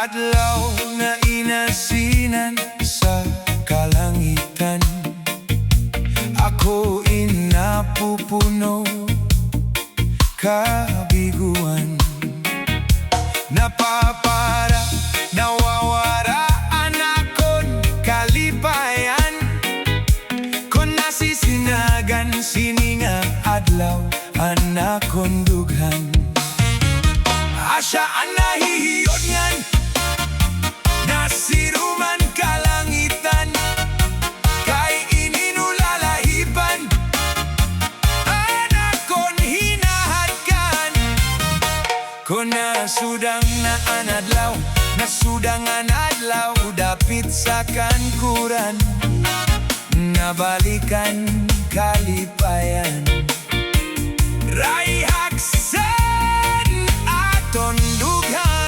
Adlaw na inasinan sa kalangitan, ako inapupuno kabiguan. Napapara, nawawaraan akon kalipayan, kon nasisinagan sininga adlaw anakon dughan. Asya anahihiyod ngan nasiruman kalangitan, kay ininulalahipan anakon hinahadkan. Kon nasudang na anadlaw, nasudang anadlaw dapit sa kankuran, nabalikan kalipayan. Ray haksan aton dughan.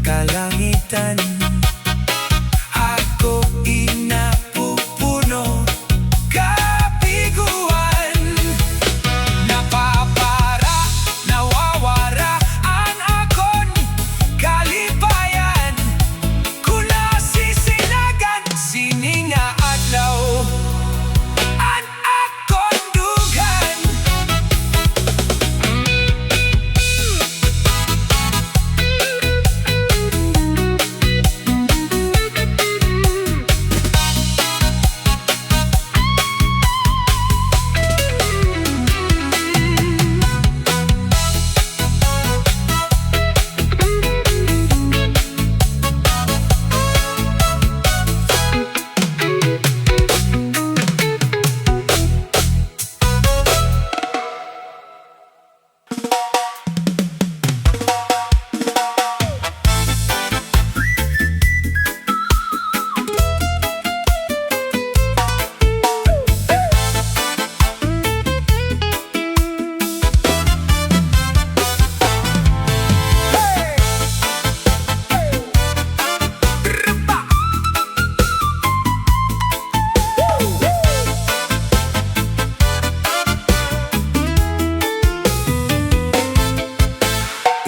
Kalangitan, ako inapupuno kabiguan. Napapara, nawawaraan akon kalipayan, kung nasisinagan sininga adlaw an akon dughan.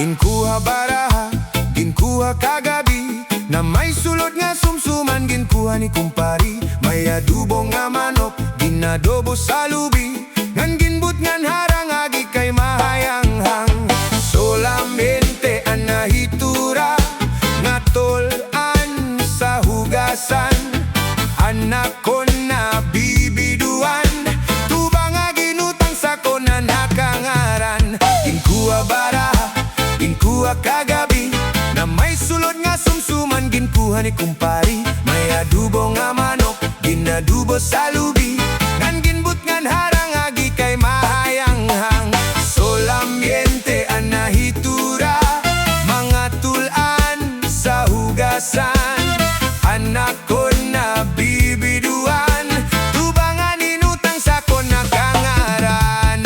Ginkuha baraha, ginkuha kagabi, na may sulod nga sumsuman ginkuha ni kumpari. May adobo nga manok, ginadobo sa lubi, ngan ginbut ngan harang agi kay mahayanghang. Solamente ang nahitura, nga tol-an sa hugasan, anak ko na bibiduan, tubang nga ginutang sa ko na nakangaran. Ginkuha baraha, ginkuha kagabi, na may sulod nga sumsuman ginkuha ni kumpari. May adobo nga manok, ginadubo sa lubi, ngan ginbut ngan harang agi kay mahayanghang. Solamente ang nahitura, mga tulan sa hugasan, anak ko na bibiduan, tubang nga ninutang sa ko nakangaran.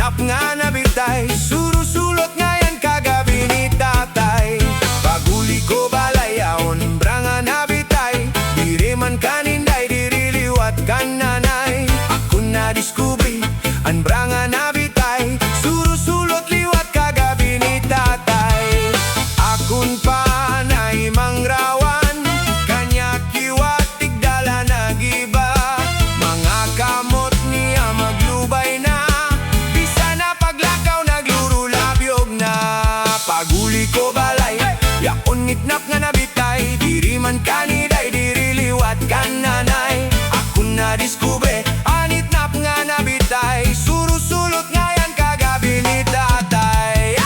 nap nga nabitay, surusulot ngayon kagabi ni tatay. Paguli ko balay, aon branga nabitay, diri man kaninday, diri liwat kan nanay. Ako na diskubri, an branga nabitay, surusulot liwat kagabi ni tatay. Akun panay mangrawan, kanya kiwat tigdala nagiba, mga kamot niya maglubay na, bisa na paglakaw nagluro labyog na. Paguli ko balay, yakon ngitnap nga nabitay, diri man kaniday, diri liwat kan nanay. Ako na diskubre, anitnap nga nabitay, surusulot ngayon kagabi ni tatay.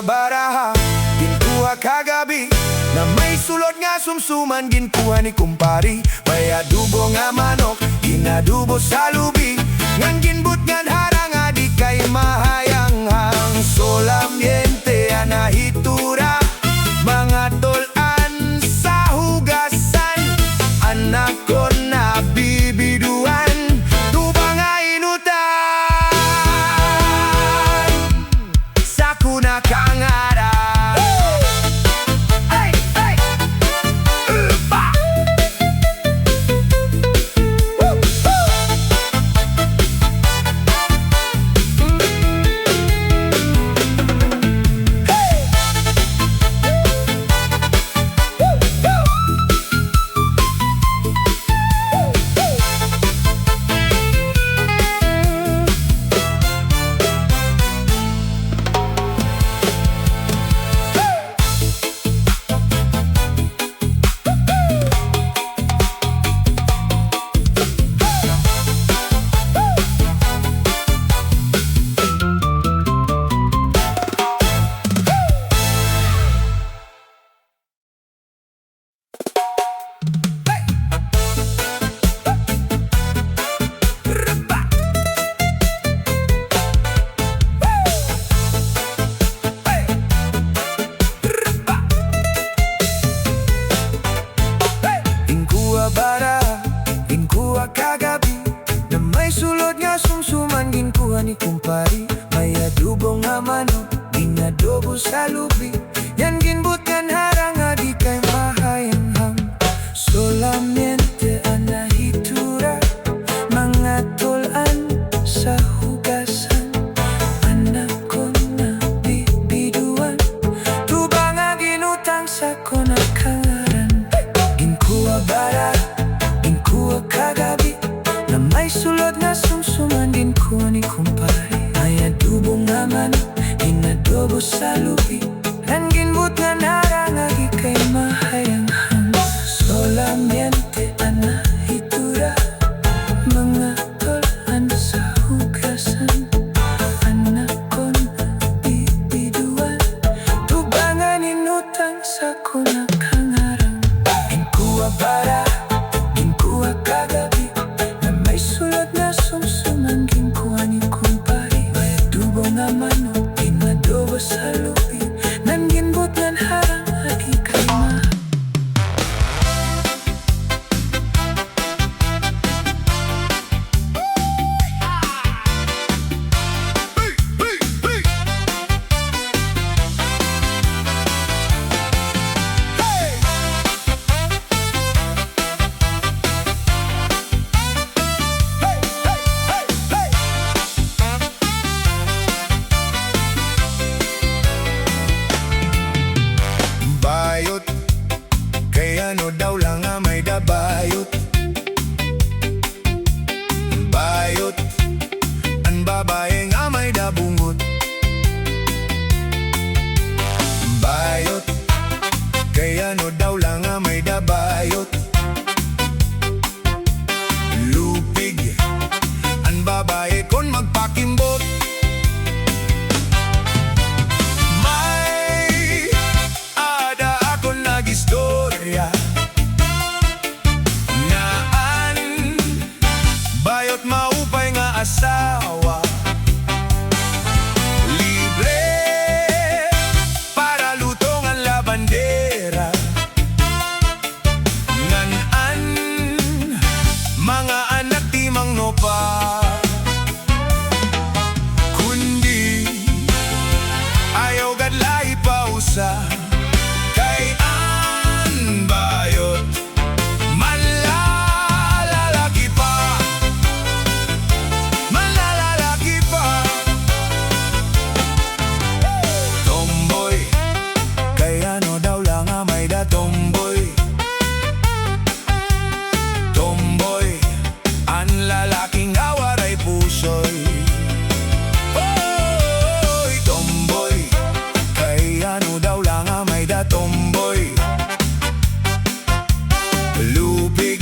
Baraha, ginkuha kagabi, na may sulod nga sumsuman, ginkuha ni kumpari. May adubo nga manok, ginadubo sa lubi, ngan ginbut ngan harang adi kay mahayanghang. Solamyente anahitura, mga tolan sa hugasan, anak ko na bibiduan, tubang nga inutan, sa kuna kangara. Kagabi, na may sulod nga sumsuman, ginkuha ni kumpari. May adubo nga manok, ginadobo sa lubi, yan ginbut ngan harang adi kay mahayanghang. Solamente anahitura, mga tolan sa hugasan, anak ko na bibiduan, tubang nga ginutang sa konakangaran. Ginkuha bara, ginkuha kagabi, na may sulod nga sumsuman, ginkuha ni kumpari. May adubo nga manok, ginadobo sa lubi, yan ginbut nga harang adi kay mahayanghang. Solamente anahitura, mga tolan sa hugasan, anak ko na bibiduan, tubang nga inutang sa konakangaran. Ginkuha bara, ginkuha kagabi, na may sulod na sumsuman, ginkuha ni kumpari. May adubo nga manok, ginadobo sa lubi, nan ginbut ngan harang adi kay mahayanghang. bayot, lupig. Ang babae kon magpakimbot. May ada ako nagistorya, naan bayot maupay nga asawa. Libre para lutong ang labandera, nganan mga anak timang nopa. Kundi ayaw gadlay pausa, kay an bayot manlalalaki pa, manlalalaki pa. Tomboy, kay ano daw lang may da tomboy. Tomboy, ang lalaking awaray pusoy. Oy, tomboy, kay ano daw lang may da tomboy. Lupig,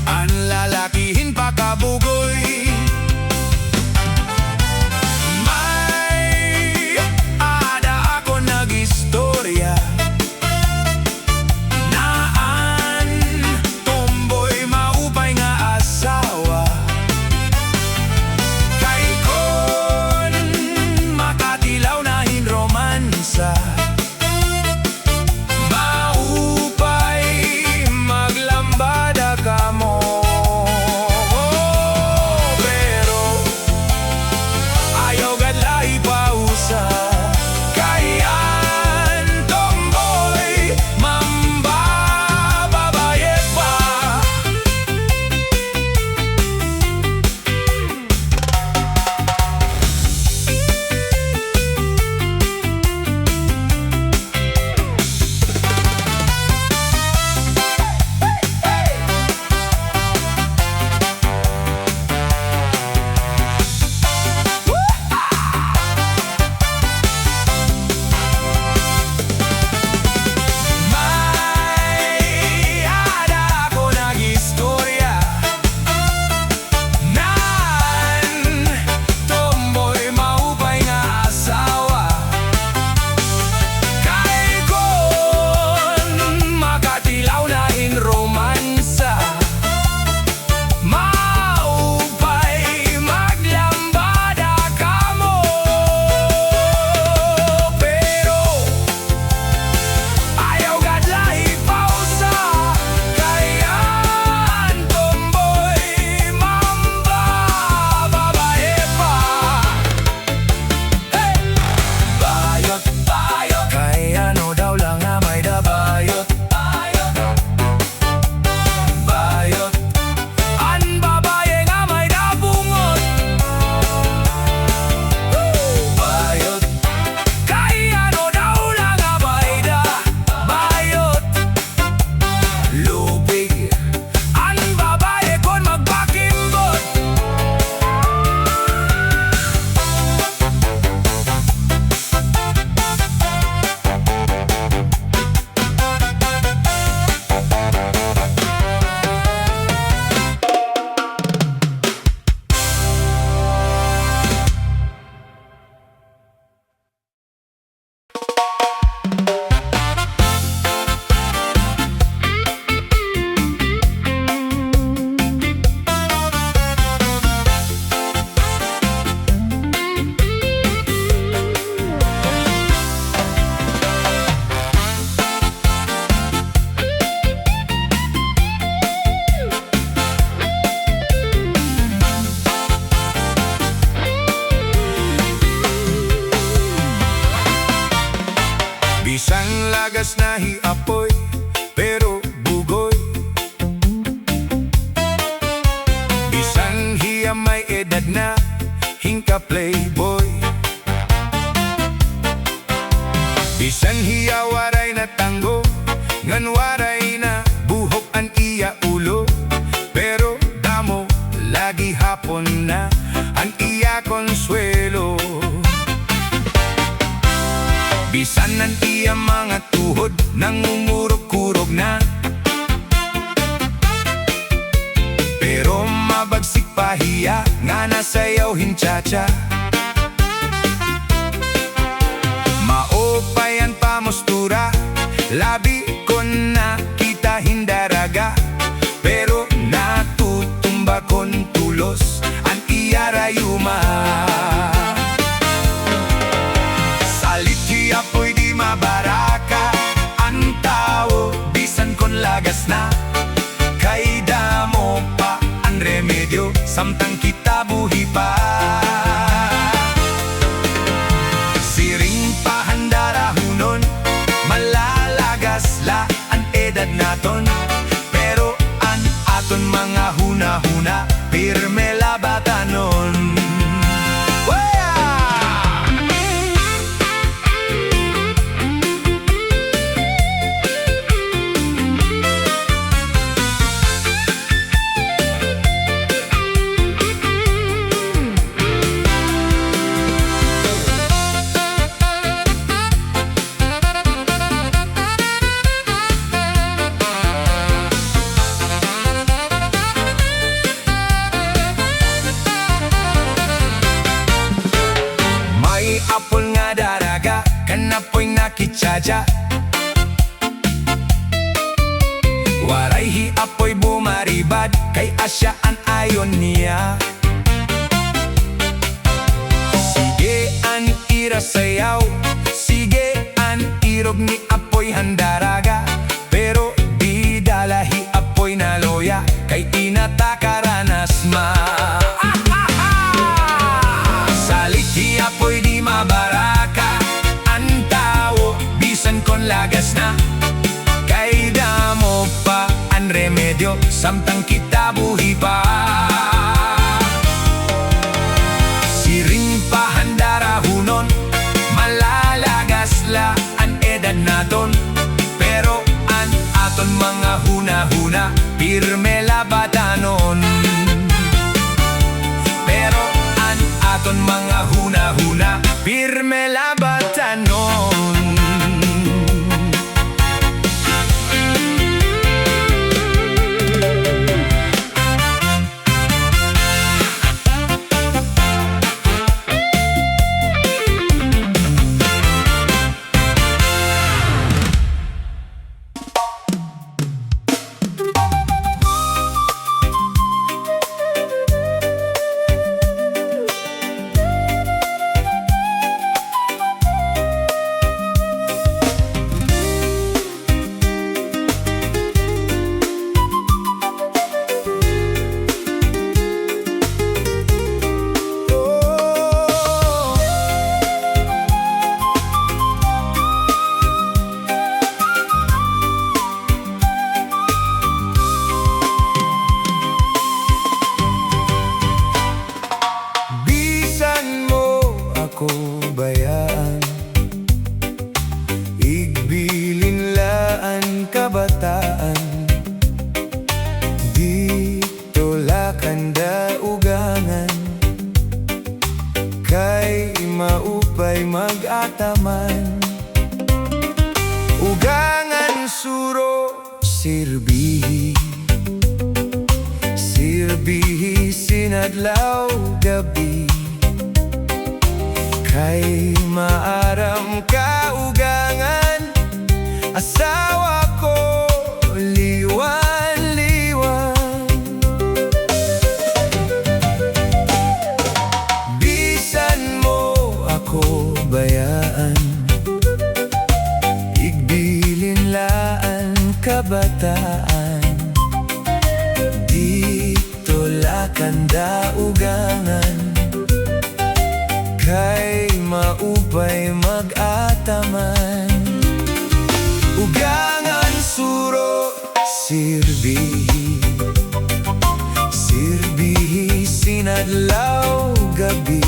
ang lalakihin pa kabugoy. May ada ako nagistorya, naan tomboy maupay nga asawa. Kay kon makatilaw na hin romansa, maupay maglambada ka mo. Pero ayaw gadlay pausa, kayan tomboy mambababae pa. May ada ako nagistorya, naan tomboy maupay nga asawa. Kay kon makatilaw na in romansa, maupay maglambada ka mo. Pero ayaw gadlay pausa, kayan tomboy mambababae pa. Hey! Bayot, bayot, kay ano daw lang may da bayot. Bayot, bayot, ang babae nga may da bungot. Bayot, kay ano daw lang may da bayot. Lupig, ang babae kon magpakimbot. Bisan lagas na hiapoy, pero bugoy. Bisan hiya may edad na, hingka playboy. Bisan hiya waray na tanggo, ngan waray na buhok an iya ulo. Pero damo lagi hapon na ang iya konsuelo. Bisan ang iya mga tuhod nangungurog-kurog na, mabagsik pahiya, nga nasayaw hinchacha. Maopayan pamustura, labi ko na kita hindaraga, pero natutumba kon tulos ang iyarayuma. Saliti apoy di mabaraka, ang tao bisan kon lagas na, kay damo pa ang remedyo, samtang kita buhi pa. Siring pahandarahunon, malalagas la ang edad naton, pero ang aton mga huna-huna, pirme labatanon. Apol nga daraga, kanapoy nakitsaja. Waray apoy bumaribad, kay asya ang ayon niya. Sige ang irasayaw, sige ang irog ni apoy handaraga, pero di dalahi apoy na loya, kay inatakaranas ma. Saliti apoy di mabaraka, ang tao bisan kon lagas na, kay damo pa ang remedyo, samtang kita buhi pa. Siring pahandarahunon, malalagas la ang edad naton, pero ang aton mga huna-huna, pirme labatanon. Pero ang aton mga huna-huna, pirme labatanon. Bayaan, igbilin laan kabataan, dito lakanda ugangan, kay maupay mag-ataman. Ugangan suro sirbihi, sirbihi sinadlaw gabi, kay maaram ka ugangan, asawa ko liwan-liwan. Bisan mo ako bayaan, igbilin laan kabataan, dito lakanda ugangan, kay maupay mag-ataman. Ugangan suro sirbihi, sirbihi sinadlaw gabi,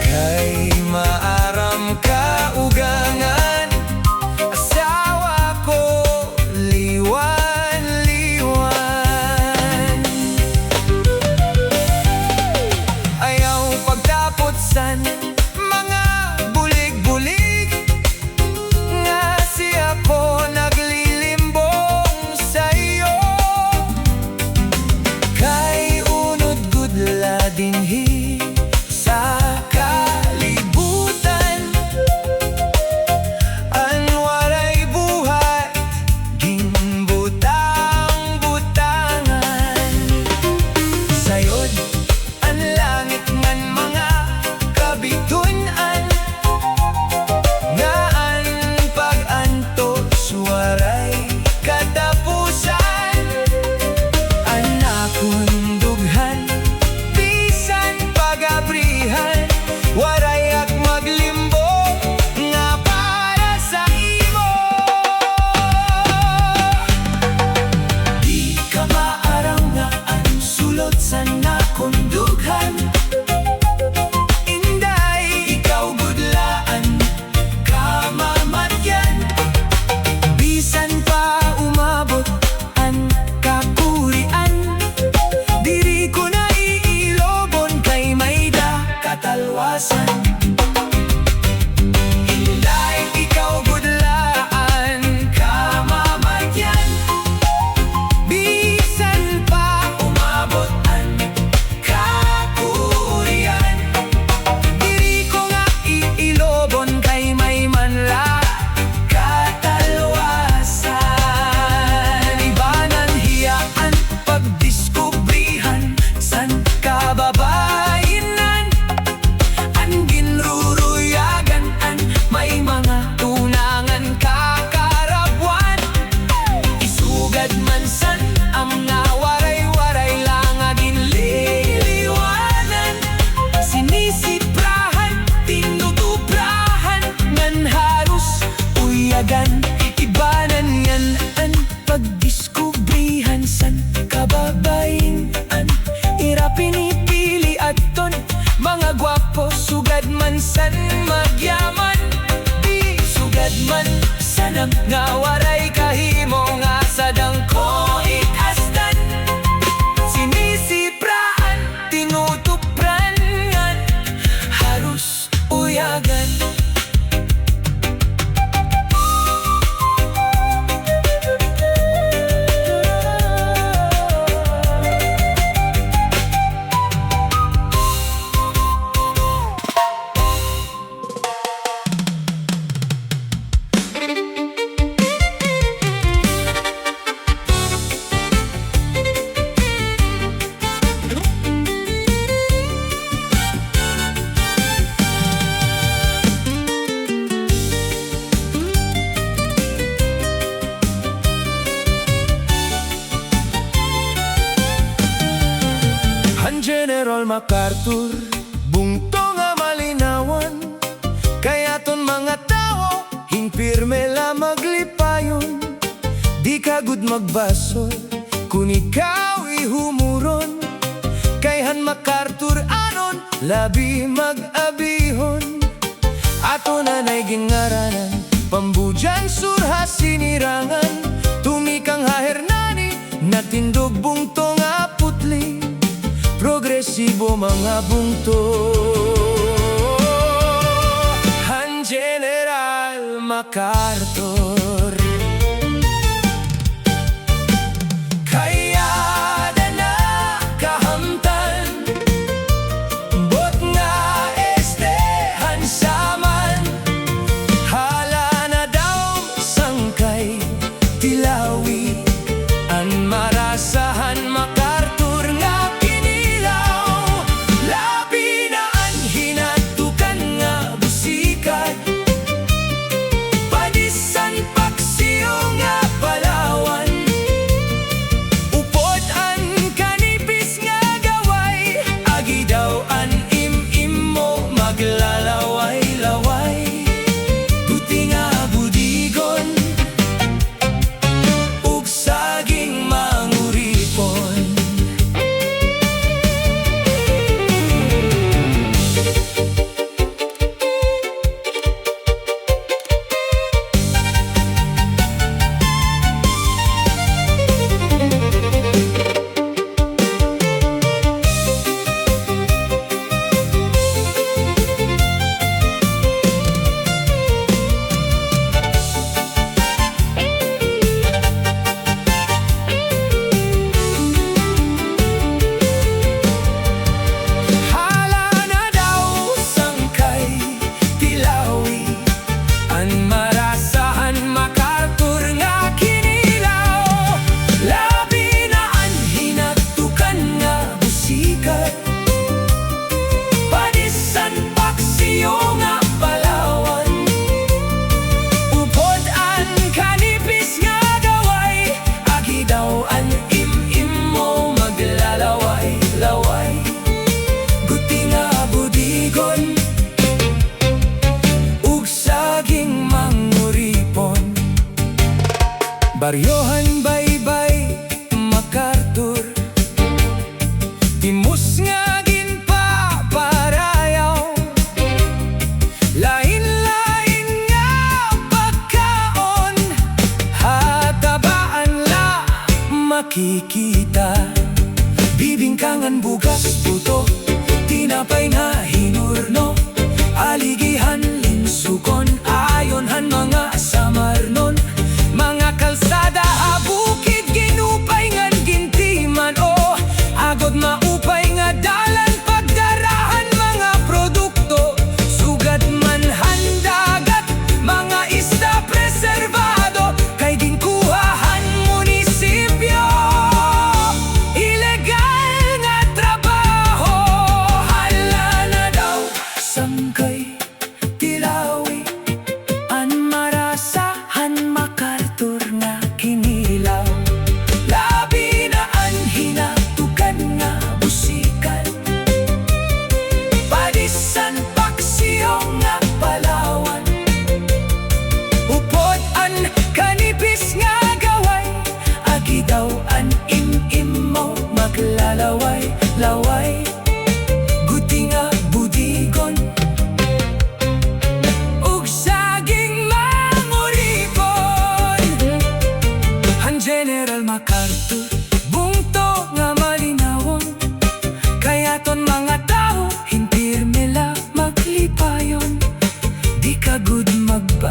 kay maaram ka ugangan, asawa ko liwan-liwan. Ayaw pagtapotsan mga bulig-bulig, nga siya ko naglilimbong sa'yo, san magyaman, di sugad man sanam nga waray kahimo nga sadang ko ikastan. Sinisipraan, tinutupran ngan harus uyagan. General MacArthur, bungto nga malinawan, kaya ton mga tao, hingpirme la maglipayon. Di kagud magbasol, kung ikaw ihumuron, kayhan MacArthur anon, labi mag-abihon. Ato nanay gingaranan, pambujan surha sinirangan, tumikang hahernani, natindog bungto nga putli. Progresibo mga bungto, Han General MacArthur. Kaya na kahamtan, bot nga estehan saman, hala na daw sangkay tilawi, an marasahan MacArthur nga baryohan baybay MacArthur, timus nga ginpaparayaw, lain-lain nga pagkaon, hatabaan la makikita, bibingkangan bugas puto, tinapay na hinurno, aligihan linsukon, ayonhan mga samarnon, mga kalsada bukid ginupay ngan gintiman, o agod maupay nga dalan pagdarahan mga produkto, sugad man handagat mga isda preservado, kay ginkuhahan munisipyo, ilegal nga trabaho, hala na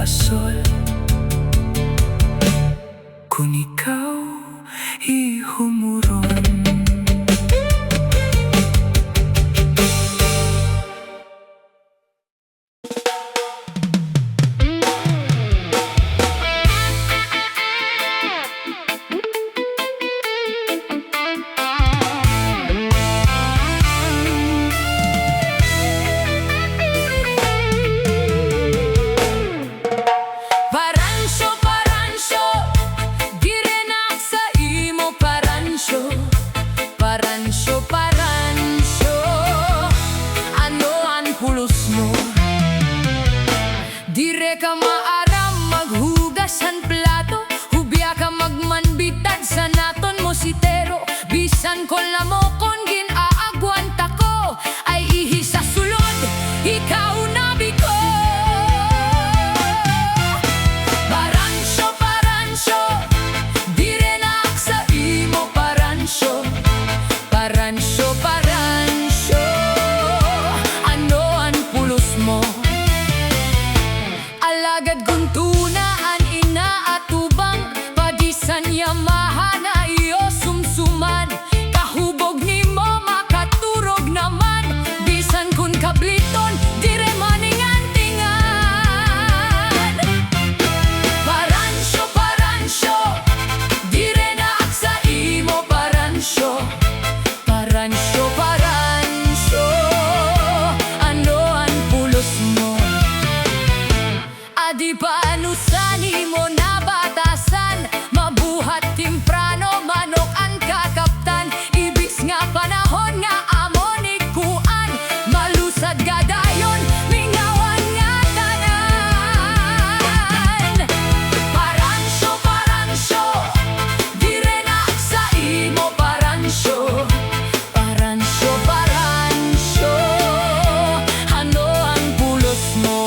fasol. Kung ikaw ihumuron. Dire ka maaram maghugasan plato, hubya ka magmanbitad sa naton mo sitero. Bisan ko lamo kon ginaagwanta ko, ay ihi sa sulod, ikaw nabi ko. Paransyo, paransyo, dire na sa imo paransyo. Paransyo, paransyo, ano ang pulos mo? Alagad guntunaan ina at tubang, padisan yamahan na iyo sumsuman. Kahubog ni mo makaturog naman, bisan kun kabliton dire maningan-tingan. Paransyo, paransyo, dire na sa imo paransyo. Paransyo, paransyo, ano ang pulos mo? Adi paanusani mo na batasan, mabuhat timprano manok ang kakaptan. Ibig nga panahon nga amon ikuan, malusad gadayon mingawan nga tanan. Paransyo, paransyo, dire na sa imo paransyo. Paransyo, paransyo, ano ang pulos mo?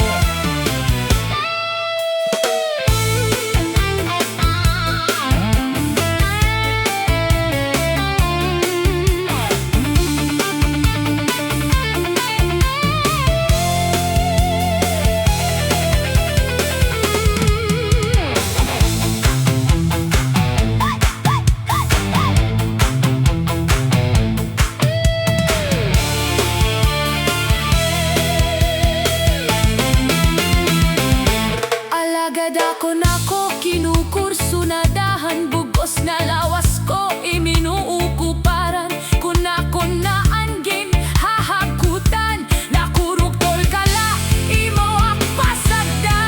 Alagad ako nako kinukurso na dahan, bugos na lawas ko iminuukuparan. Kunako na angin hahakutan, nakurog tol kala imo ak pasagdan.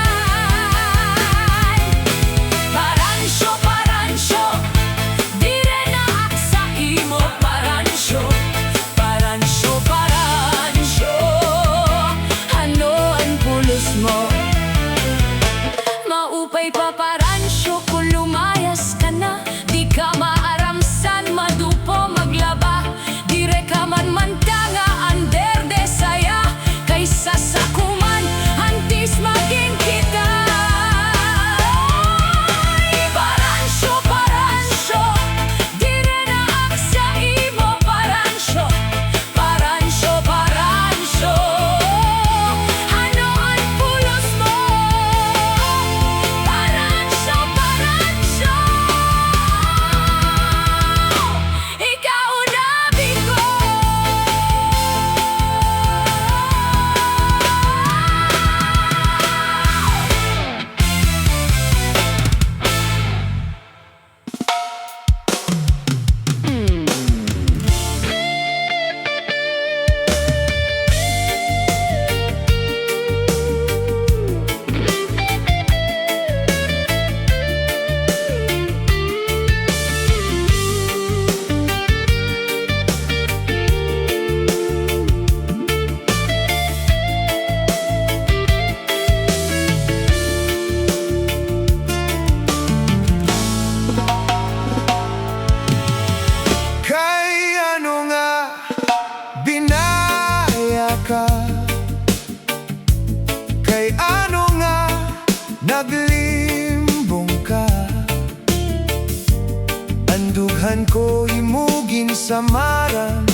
Paransyo, paransyo, dire na ak sa imo paransyo. Paransyo, paransyo, ano ang pulos mo? Maupay pa paransyo kung lumayas ka na, di ka maaramsan madupo maglaba. Dire ka man mantanga under de saya, kaysa sa kuman antis maging kita. Paransyo, paransyo, dire na ak sa imo paransyo. Paransyo, paransyo, ano ang pulos mo? Paransyo, paransyo, ikaw nabi ko. Kay ano nga binaya ka? Kay ano nga naglimbong ka? Andughan ko himugin sa maran.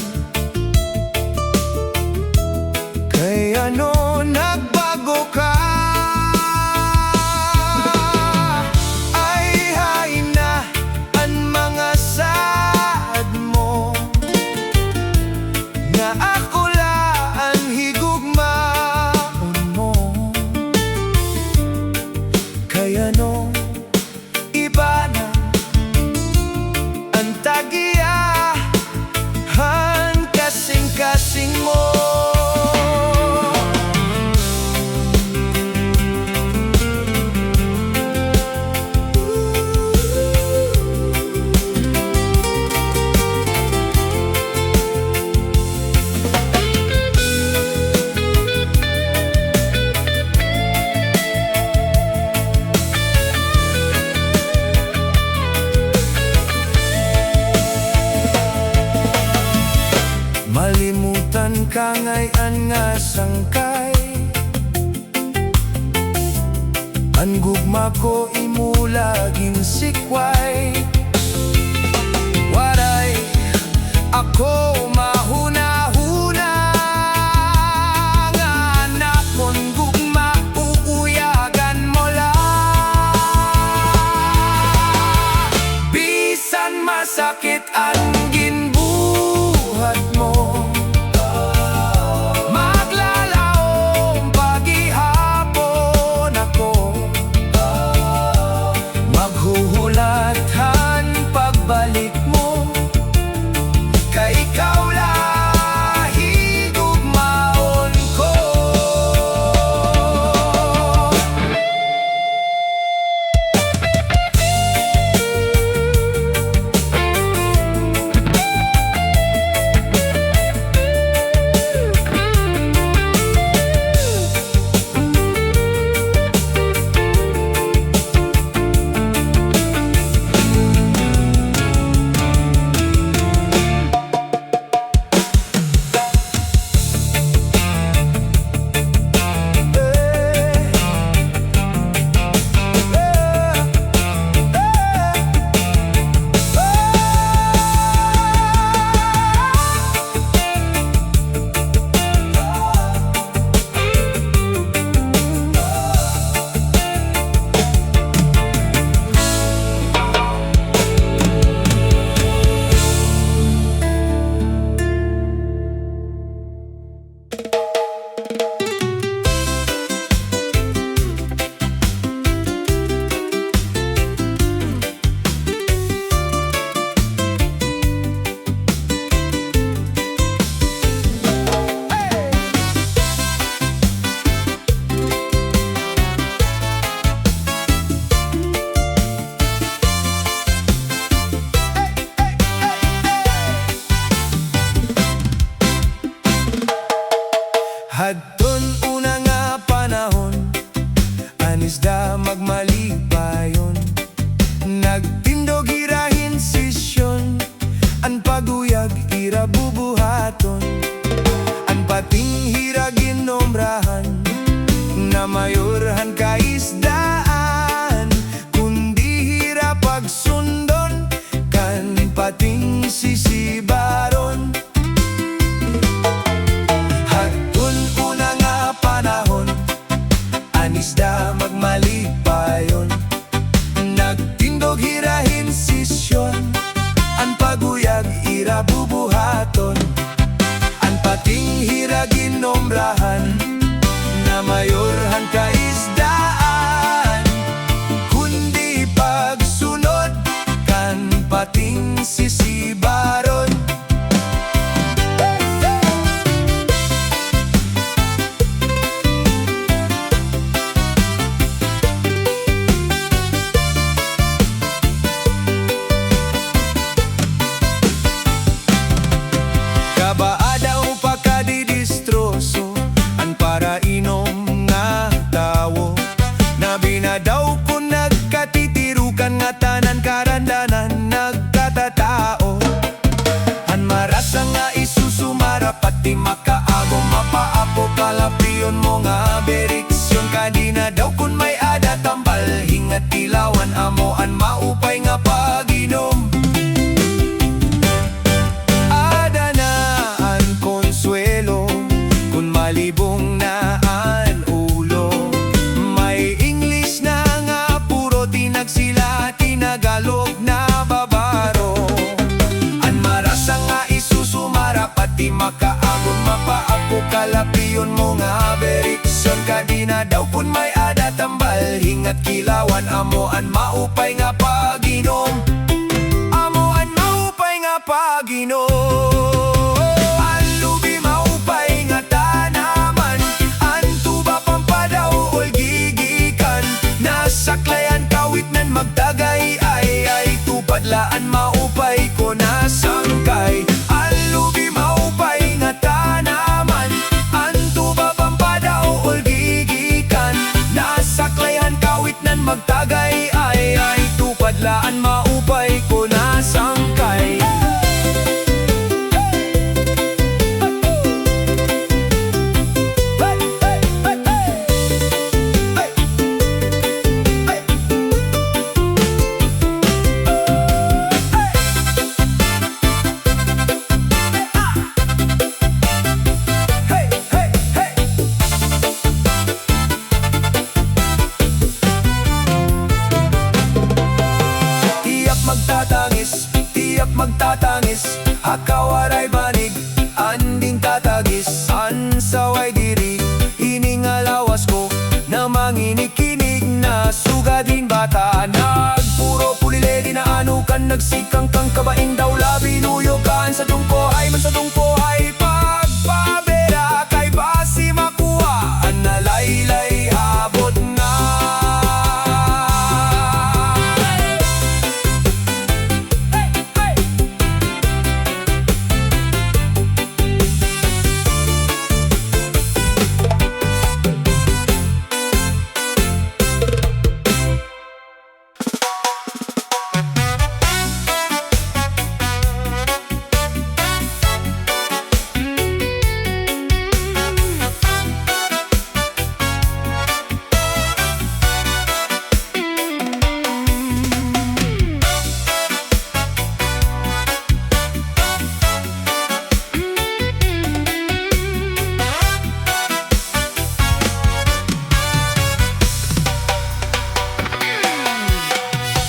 Kay ano nagbago ka? nga sangkay. Ang gugma ko imulagin sikway. Waray, ako mahuna-huna, nga anak mon gugma uuyagan mo lang. Bisan masakit ang ginbuhat mo, maglalaom paghihapon ako, maghuhulatan pagbalik mo, kay ikaw lahi gugmaon ko. Hadton una nga panahon, anisda magmalipayon, nagtindog irahin sisyon, an paguyag ira bubuhaton, an pating hira ginomrahan, na mayorhan kaisdaan, kundi hira pagsundon, kan pating sisibaron. Anisda magmalipayon, nagtindog hirahin sisyon, an paguyag ira bubuhaton, an pating hira ginomrahan, na mayorhan kaisdaan, kundi pagsunod, kan pating sisibaron. Kabaadaw pa kadidistroso, an para inom nga tawo, na binadaw ko nagkatitirukan nga tanan karandanan nagkatatao. An marasa nga isusumara pati makaago, mapaapo kalapiyon mo nga beriksyon, kadina daw kun may ada tambal hingat ilawan amo an maupay nga paginom. Malibong na an ulo, may English na nga puro tinagsila, tinagalog na babaro. An marasa nga isusumara pati makaagon, mapaapo kalapiyon mo nga beriksyon, kadina daw kun may ada tambal hingat kilawan amo an maupay nga paginom, amo an maupay nga paginom. Saklayan kawit nan magdagay ay tupadlaan maupay ko na sangkay. Alubi maupay nga tanaman, antuba pampadaw ulgigikan, nasaklayan kawit nan magdagay ay tupadlaan maupay ko na sangkay. matangis, akawaray banig, anding tatagis, ansaway diri, iningalawas ko, na manginikinig na sugadin bata. Nagpuro puliledi na anukan, nagsikang kang kabaing daw labi, nuyokan sa tungko ay man sa tungko ay pagpabera, kay basi makuha, ang nalaylay abot nga.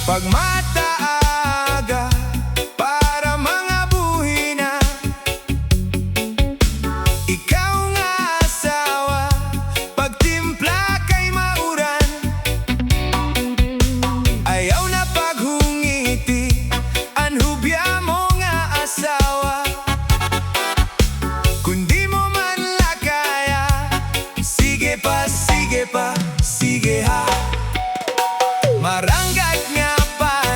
Pagmataaga para mga buhi na, ikaw nga asawa, pagtimpla kay mauran, ayaw na paghungiti, anhubya mo nga asawa, kundi mo man lakaya, sige pa, sige ha. Maranggat nga pa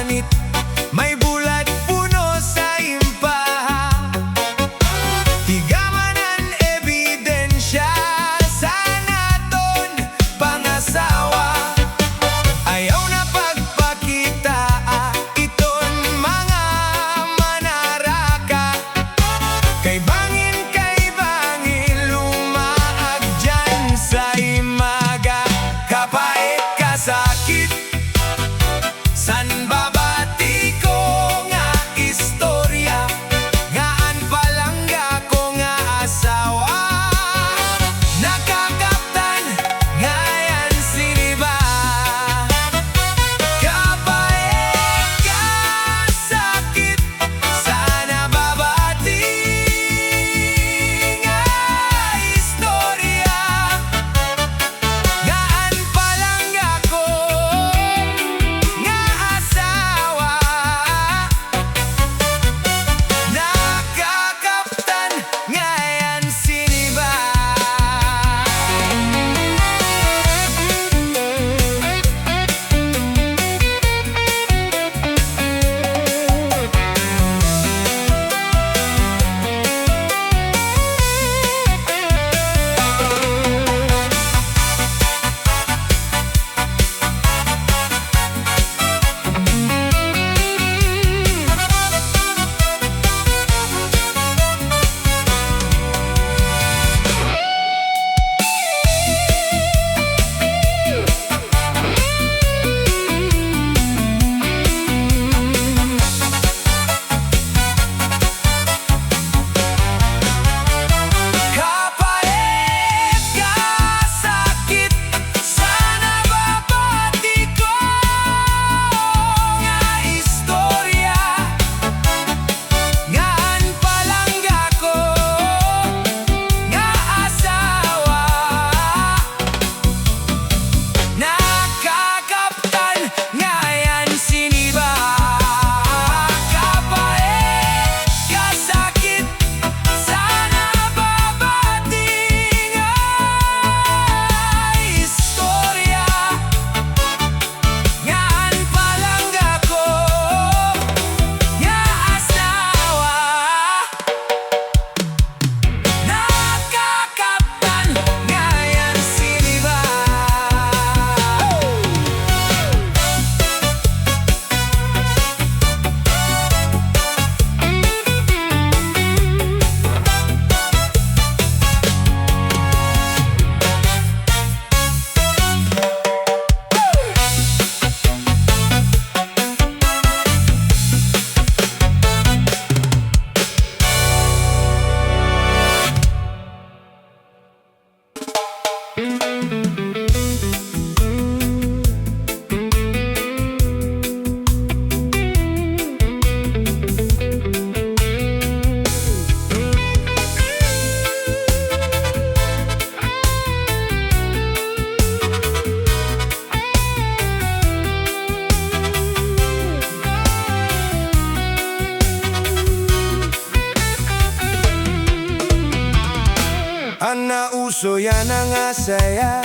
saya,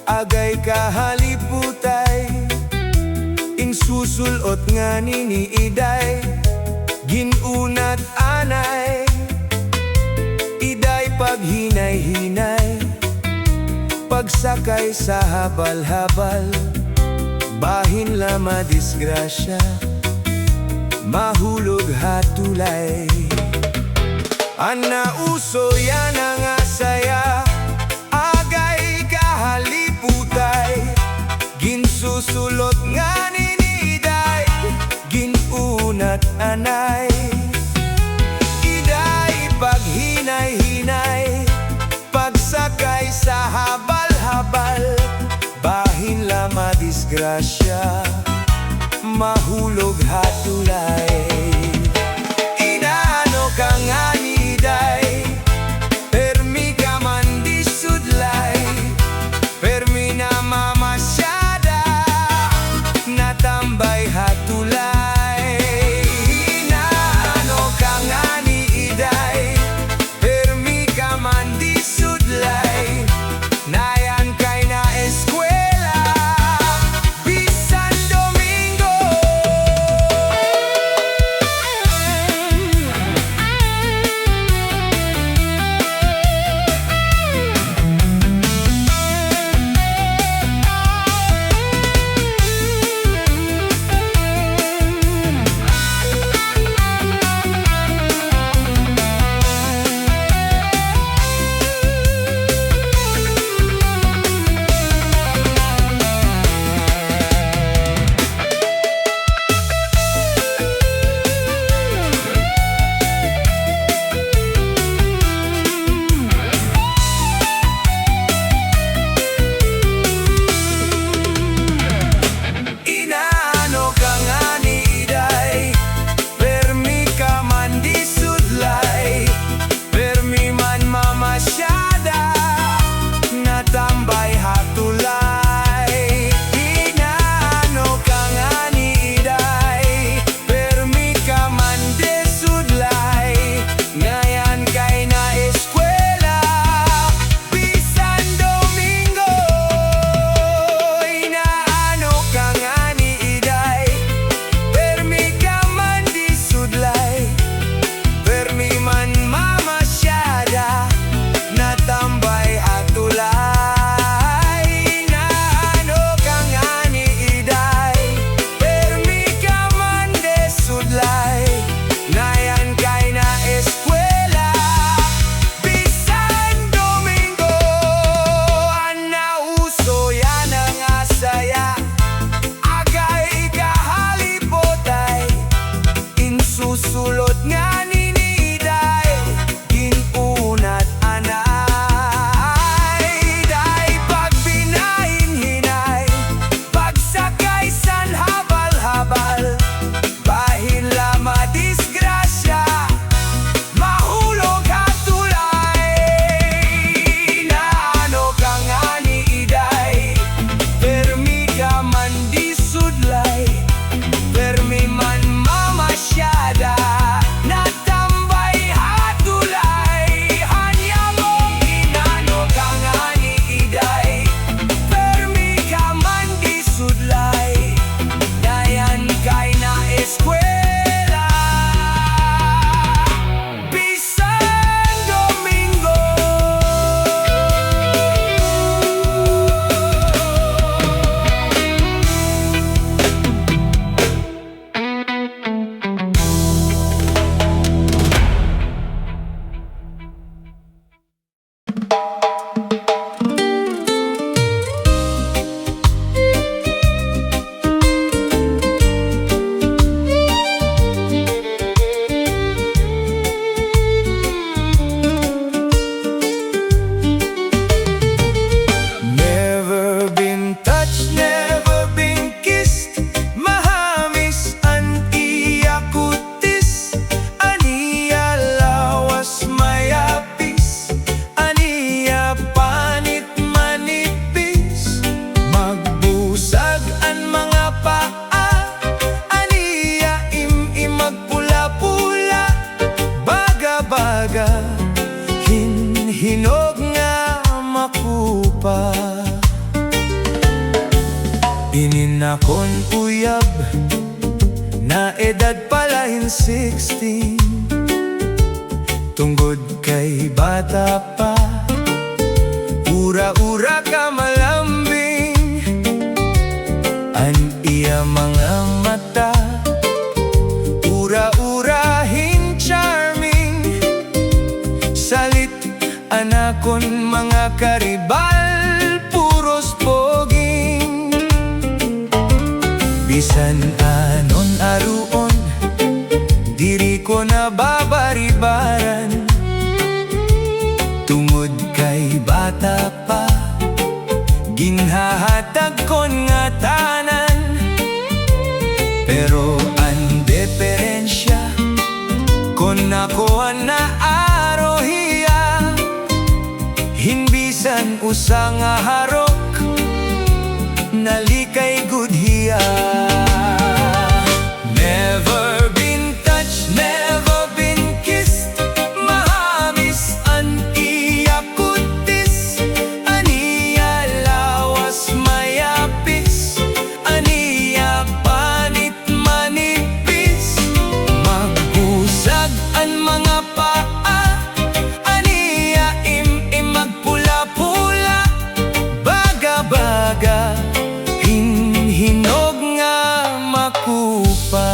agay kahaliputay, insusulot nga nini iday, ginunat anay, iday paghinay-hinay, pagsakay sa habal-habal, bahin la madisgrasya, mahulog hatulay. Ana uso yan ang asaya, agay kahaliputay, ginsusulot nga niniday, ginunat anay, iday paghinay-hinay, pagsakay sa habal-habal, bahin la madisgrasya, mahulog hatulay. Inaano ka nga niday, permi ka man di sudlay, permi na mamasyada, natambay hatulay. Inaano ka nga niday, permi ka man di sudlay, nayan kay na eskwela, Ininakon uyab na edad palahin 16, tungod kay bata pa, ura-ura ka malambing, an iya mga mata, ura-urahin charming, salit anakon mga karibal, puros poging. Bisan anon aruon, diri ko na babaribaran, tungod kay bata pa, ginhahatag kon nga tanan. Pero ang diferensya, kon ako na arohiya, hinbisan usa nga harok, nalikay gudhiya. Never been touched, never been kissed, mahamis an iya kutis, aniya lawas mayapis, aniya panit manipis, maghusag an mga paa, aniya im magpula-pula, baga-baga, hinog nga makupa.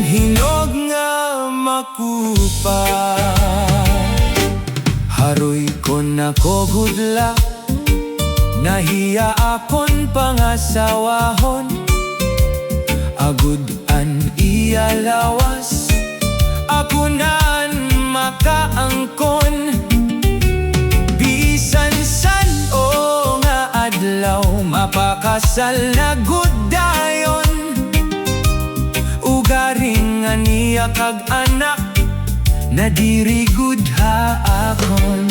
Hinog nga makupa. Haroy ko na kogudla, nahiya akon pangasawahon, agud an iya lawas, ako naan makaangkon. Bisan san o nga adlaw, mapakasal na gudayon, ugaring aniya kag anak, nadirigud ha akon.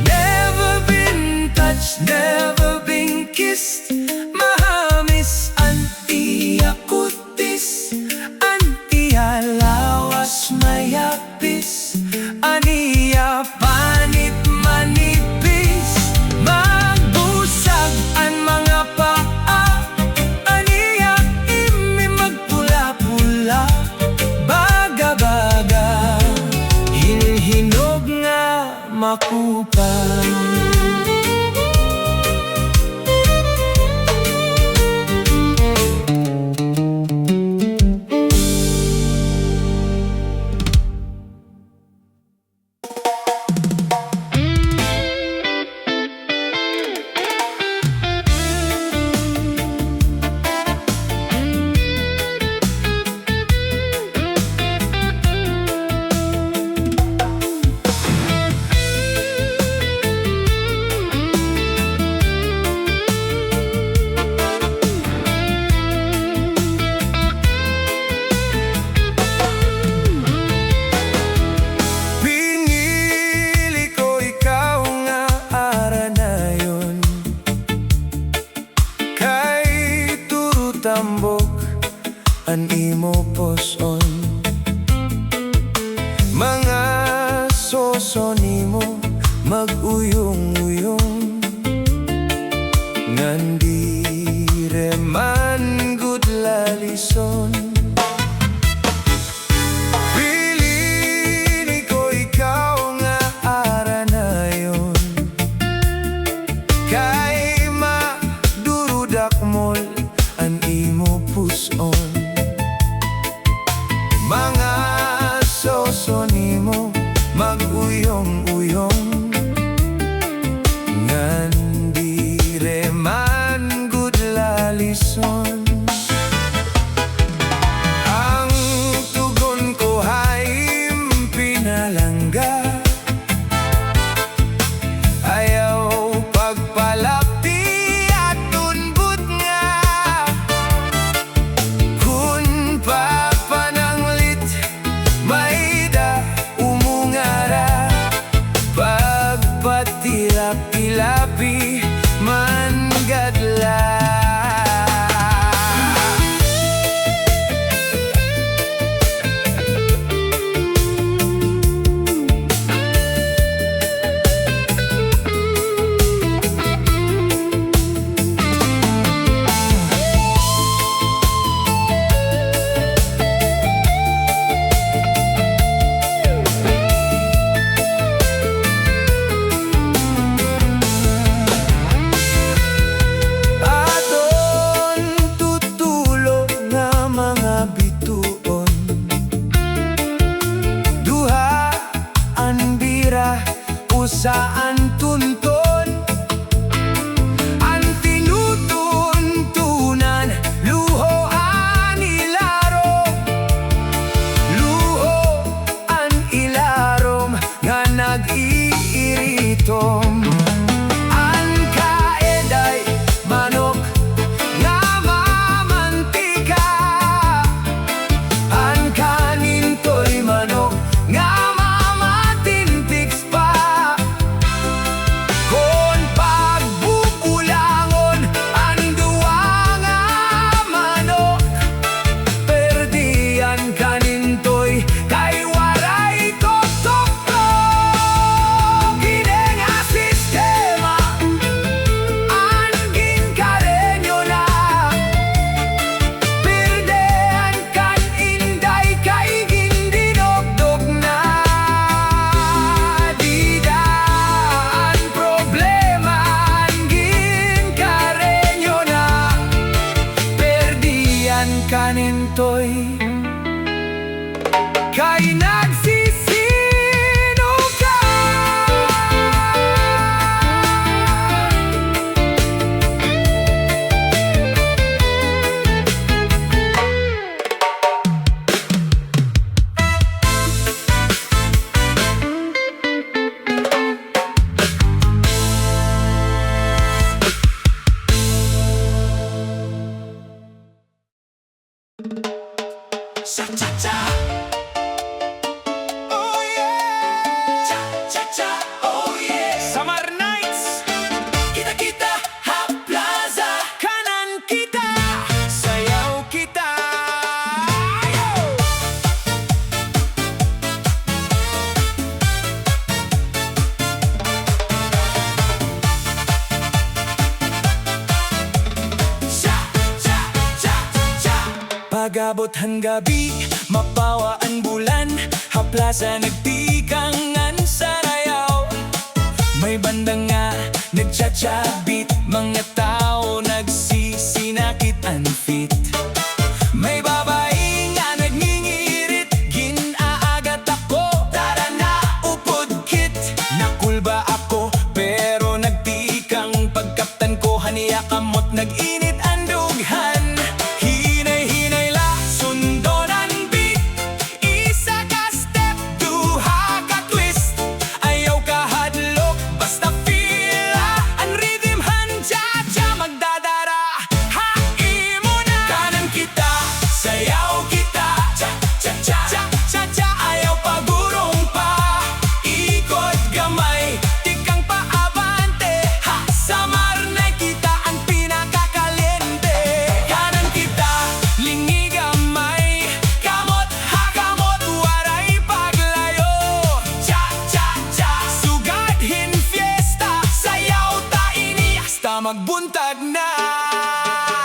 Never been touched, never been kissed, mahamis an iya kutis, an iya lawas mayapis, aniya panit manipis, magbusag an mga paa, aniya imi magpula-pula, baga-baga, hinog nga makupa. An imo poson, mga soso nimo mag-uyong-uyong, ngandire man gud lalison. Pili ko ikaw nga aranayon, kay maduro Cha-cha-cha. Oh yeah. Cha-cha-cha. Oh yeah. Summer nights. Kita-kita ha plaza. Kanan kita, sayaw kita. Pag-abot hang gabi, mapawa ang bulan, haplasa nagtikangan sa rayaw. May banda nga, nagcha-chabit, mga tao nagsisinakit and fit. May babae nga nagngingirit, ginaagat ako, tara na upod kit. Nakulba ako, pero nagtikang pagkaptan ko, haniya kamot nag-init ang dughan. Magbuntag na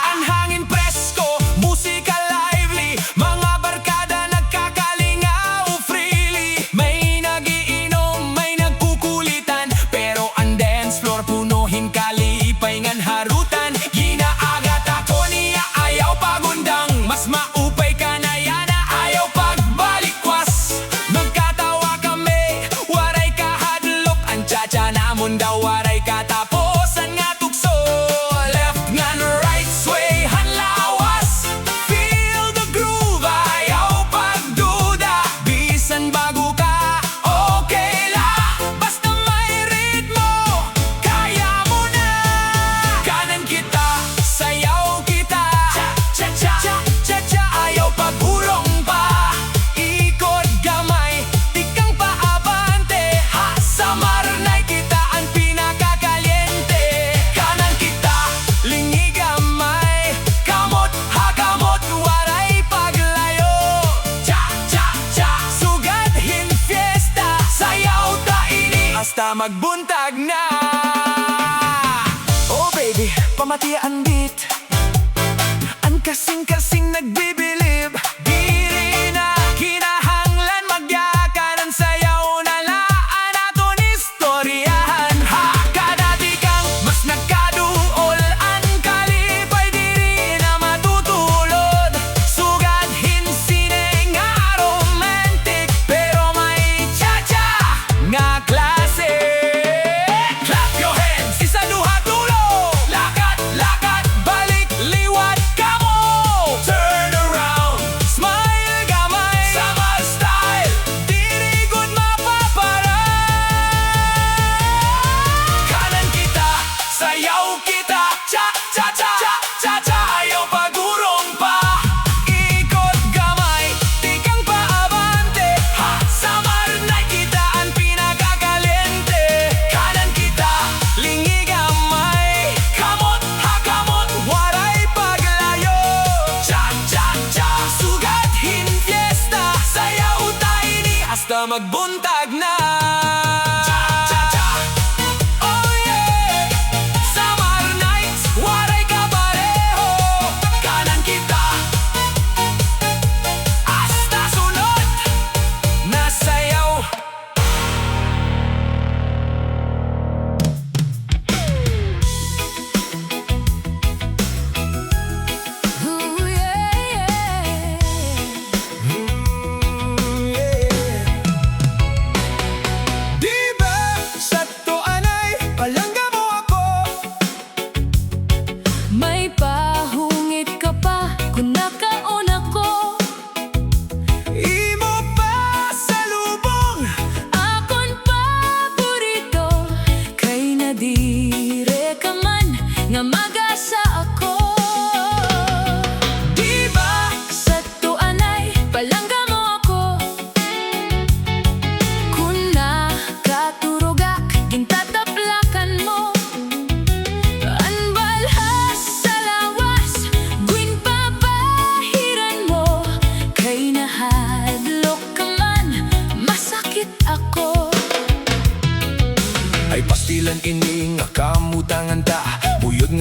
ang hangin presko, musika lively, mga barkada nagkakalingaw freely. May nagiinom, may nagkukulitan, pero ang dance floor punuhin kalipay ngan harutan. Ginaagat ako niya, ayaw pagundang, mas maupay ka na yana, ayaw pagbalikwas. Magkatawa kami, waray kahadlok, ang cha-cha namon daw waray kataposan nga. Basta magbuntag na. Oh baby, pamati ang beat, ang kasing-kasing nagbibilib. Diri na kinahanglan magyakanan, sayaw na laan aton istoryahan. Hakadati kang mas nagkaduol, ang kalipay diri na matutulod. Sugad hinsine nga romantic, pero may cha-cha nga klase. Basta magbuntag na. Cha-cha-cha. Oh yeah. Summer nights, waray kapareho. Kanan kita, hasta sunod na sayaw. Ooh, yeah, yeah.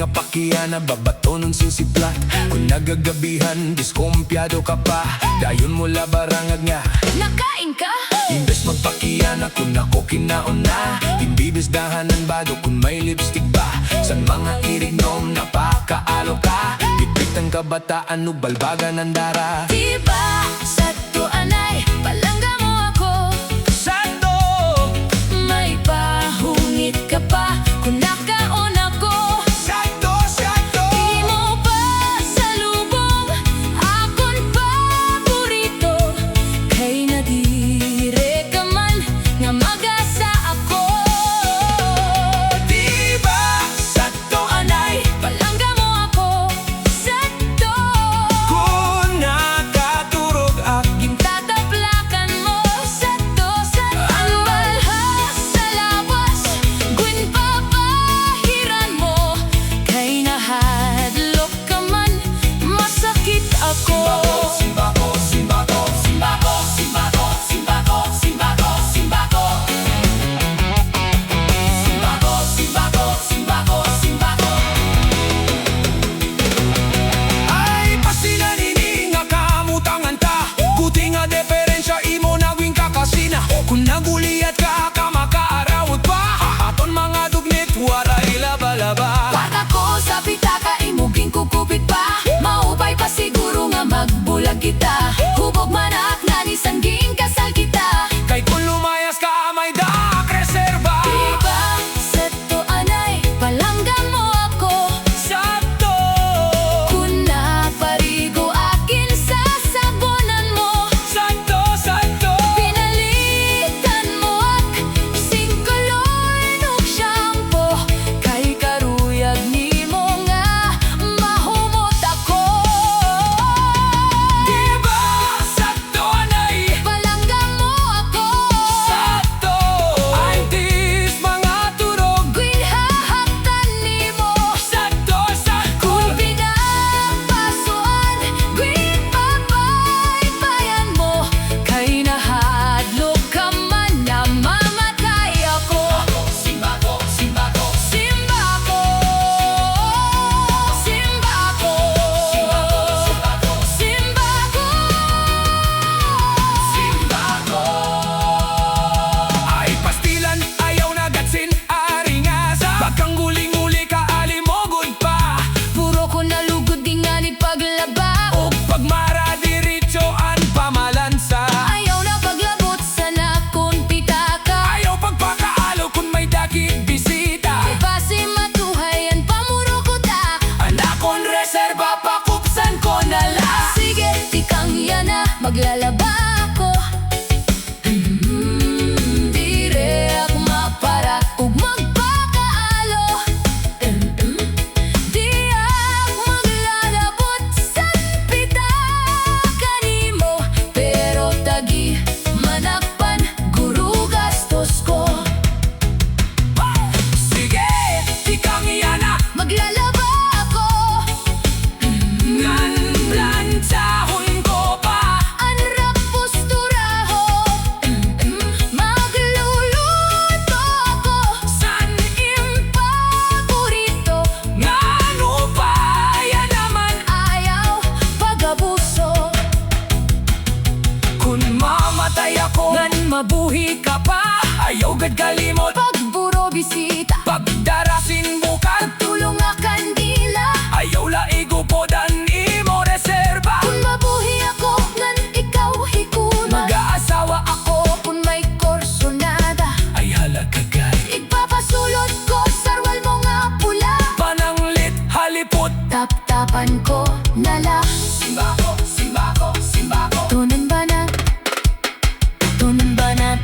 nga pakiya na babato nun sinsiplat. Kung nagagabihan, diskumpyado ka pa, dayon mo labarangag nga Nakain ka? imbes magpakiya na kung ako kinaon na, imbibisdahanan bado kung may lipstick ba. Sa mga irignom napakaalo ka, bitbit ang kabataan ug balbagan ang dara. Diba sa tuanay palangga mo ako? Sando! May pahungit ka pa kung nakaon ako. Sando! Sando! Di mo pa salubong akon paborito, kay nadire ka man nga mag-asa ako. Diba sa tuanay Palangga mo ako sa to. kung nakaturog aking Tataplakan mo sa to sa ang balhas sa lawas. Gwin papahiran mo, kay nahadlok ka man, masakit ako. Simbako, simbako, simbako, simbako, simbako, simbako, simbako. Simbako, simbako, simbako, simbako. Ay, pasilan ini nga kamutangan ta, buti nga diferensya imo naging kakasina. Kung naguliat ka, kamakaarawag pa, aton mga dugnit, waray laba-laba. Pag ako sa pitaka, imuging kukupit pa, maupay pa siguro nga magbulag kita. Hubog manak na ni sangging kasal kita. Kay kung lumayas ka, may daak reserba. Diba sa tuanay palangga mo ako? Sakto! Kung naparigo akin sa sabonan mo, Sakto! Sakto! pinalitan mo ak singkoloy nung shampoo, kay karuyag ni mo nga mahumot ako. Diba? Sakto anay! Palangga mo ako. Sakto! Antis mga turog. Gwinhahaktan ni mo. Sakto! Sakto! Kung pinapasuan, gwinpapaypayan mo, kay nahadlok ka man na mamatay ako. Simbako! Simbako! Simbako, simbako, simbako, Simbako! Ay pastilan, ayaw na gatsin, aringasa. Pagkang guling-uli ka, alimogod pa. puro ko nalugod di nga ni paglaba. O pagmara diretso ang pamalansa. Ayaw na paglabot sa nakon pitaka. Ayaw pagpakaalo kung may dakit bisita. Base matuhayan pamuro ko ta. Anak kong reserba, pakupsan ko na lang. Sige, tikang yan na maglalaba ako. Dire ako mapara ug magpakaalo. Di ako maglalabot sa pitaka nimo, pero tagi manakpan guru gastos ko. Sige, ikang iyana. Maglalaba ako. Ngan lansahon ko pa. Anrap posturaho. Magluluto ako. San Paborito, ngano pa yan naman. ayaw pag-abuso. Kung mamatay ako, ngan mabuhi ka pa. Ayaw gad kalimot, Pagburo bisita, pagdarasin bukas. tulong nga kandila. Ayaw laigo po dan imo reserba. Kung mabuhi ako, ngan ikaw hikuman. Mag-aasawa ako, Kung may korsonada, ay halagagay. ipapasulo Tap-tapan ko na lang. Simbako, simbako, simbako. Tunan banat, tunan banat.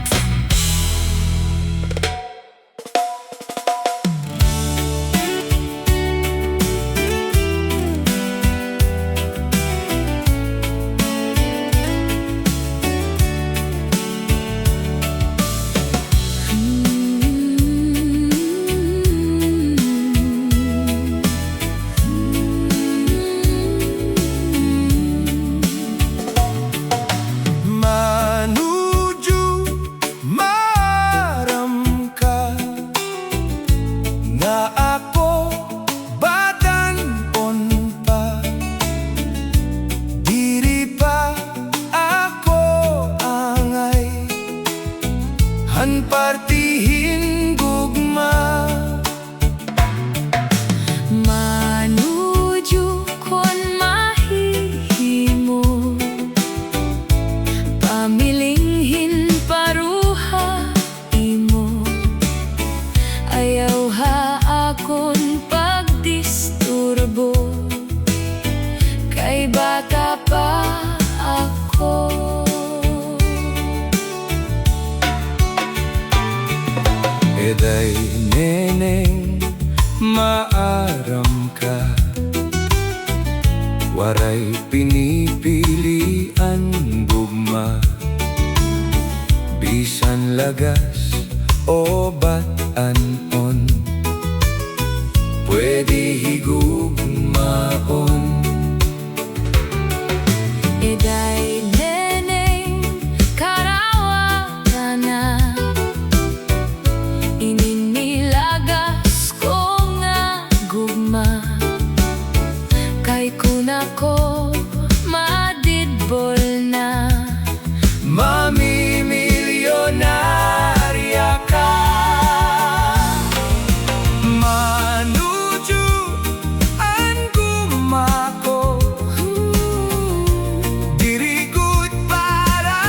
waray pinipilian gugma. Bisan lagas o batanon, pwede higugmaon. Eday neneng karawa na ininilagas ko nga gugma. Kay kunako madidbol na Mamimilyonarya ka. Manuju ang gumako, dirigud para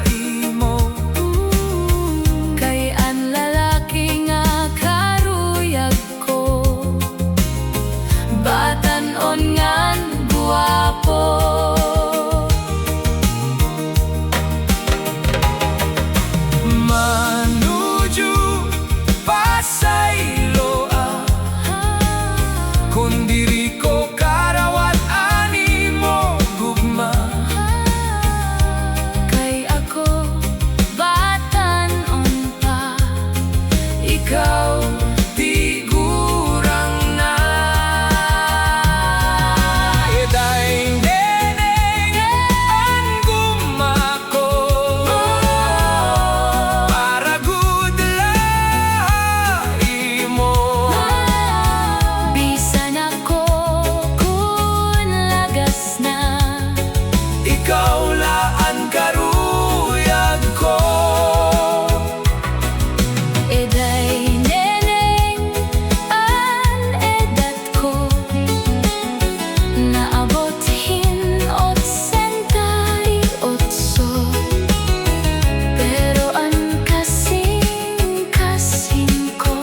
imo. kay ang lalaki nga karuyag ko, batanon ngan guwapo. Manuju pasayloa, kung diri ko karawat animo gugma. Kay ako batanon pa, Ikaw tigurang na. Eday neneng ang gumako, para good imo. bisan ako kun lagas na. Ikaw laan karuyag ko. Eday neneng ang edad ko, naabot hin 88. Pero ang kasing-kasing ko,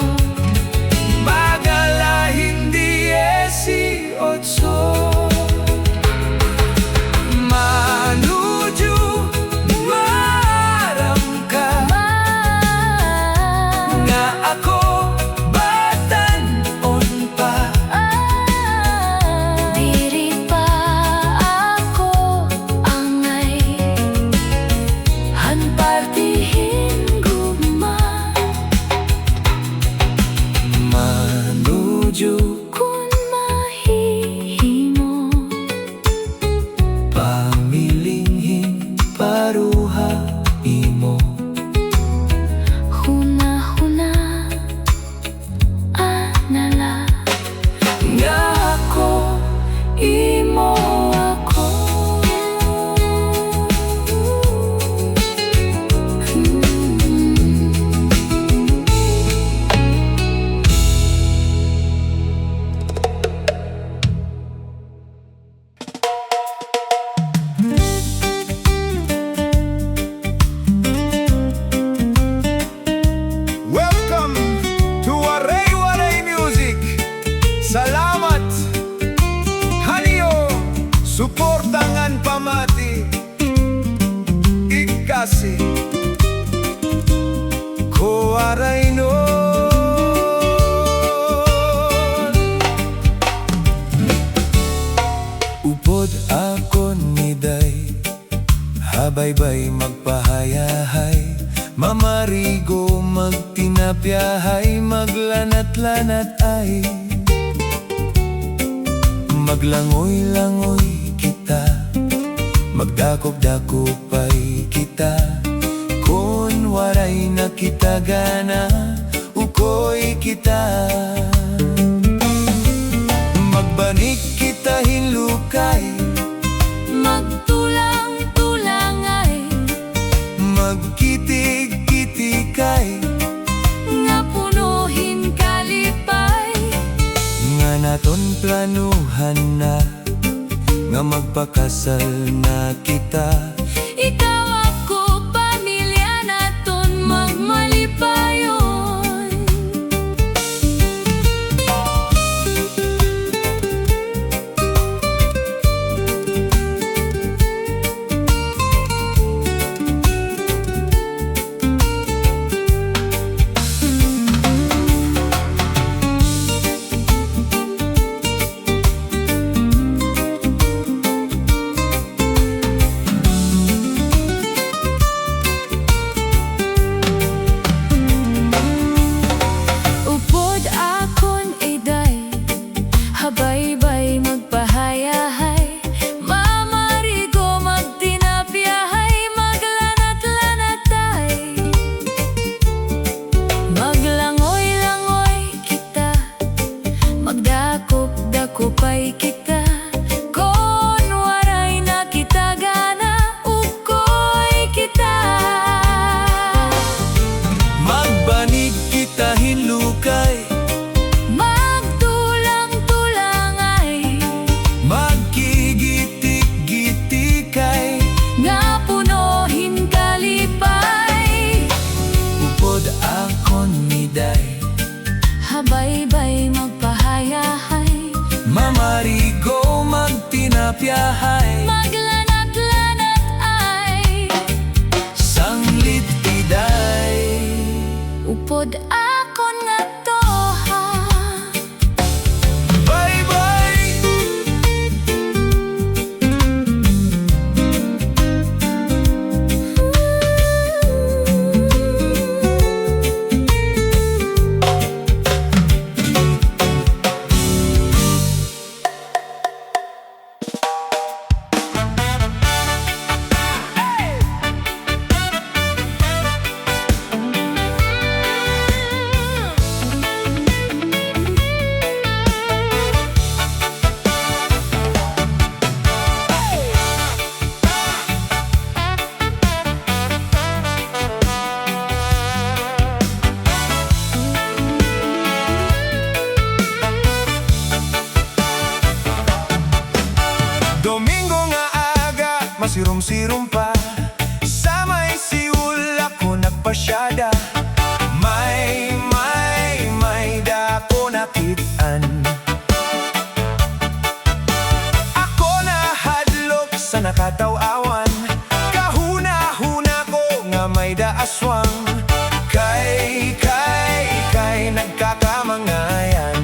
Bagala hindi 18. Manuju maram ka, nga ako batanon pa. diri pa ako angay, han partihin gugma. Manuju Kun mahimo, pamilinghin paruha imo. huna-huna anala, Nga ako imo ako. Welcome to Waray Music. Salamat haniyo, suportangan pamati ikasi ko Waraynon. Upod ako niday, habaybay magpahayahay, mamarigo magtinapyahay, maglanat-lanat ay maglangoy-langoy kita, magdakop-dakopay kita. Kung waray na kita gana, ukoy kita. Magbanik kita hinlukay, magtulang-tulangay, magkitig-kitikay, nga punuhin kalipay. nga naton planuhan na, nga magpakasal na kita. Ikaw ako pamilya naton magmalipayon. kupay kita. Kon waray nakita gana, ukoy kita. Magbanig kita hinlukay, Magtulang-tulangay, magkigitik-gitikay, nga punohin kalipay. upod akon miday, Habaybay magpahayahay, mamarigo magtinapyahay, maglanat-lanat ay. sanglit iday. Upod akon nga toha, Bye-bye! Domingo nga aga, masirum-sirum pa, sa may siul ako nagpasyada. May dako nakitaan. Ako na hadlok sa nakataw-awan, kahuna-huna ko nga may daaswang. Kay nagkakamangayan.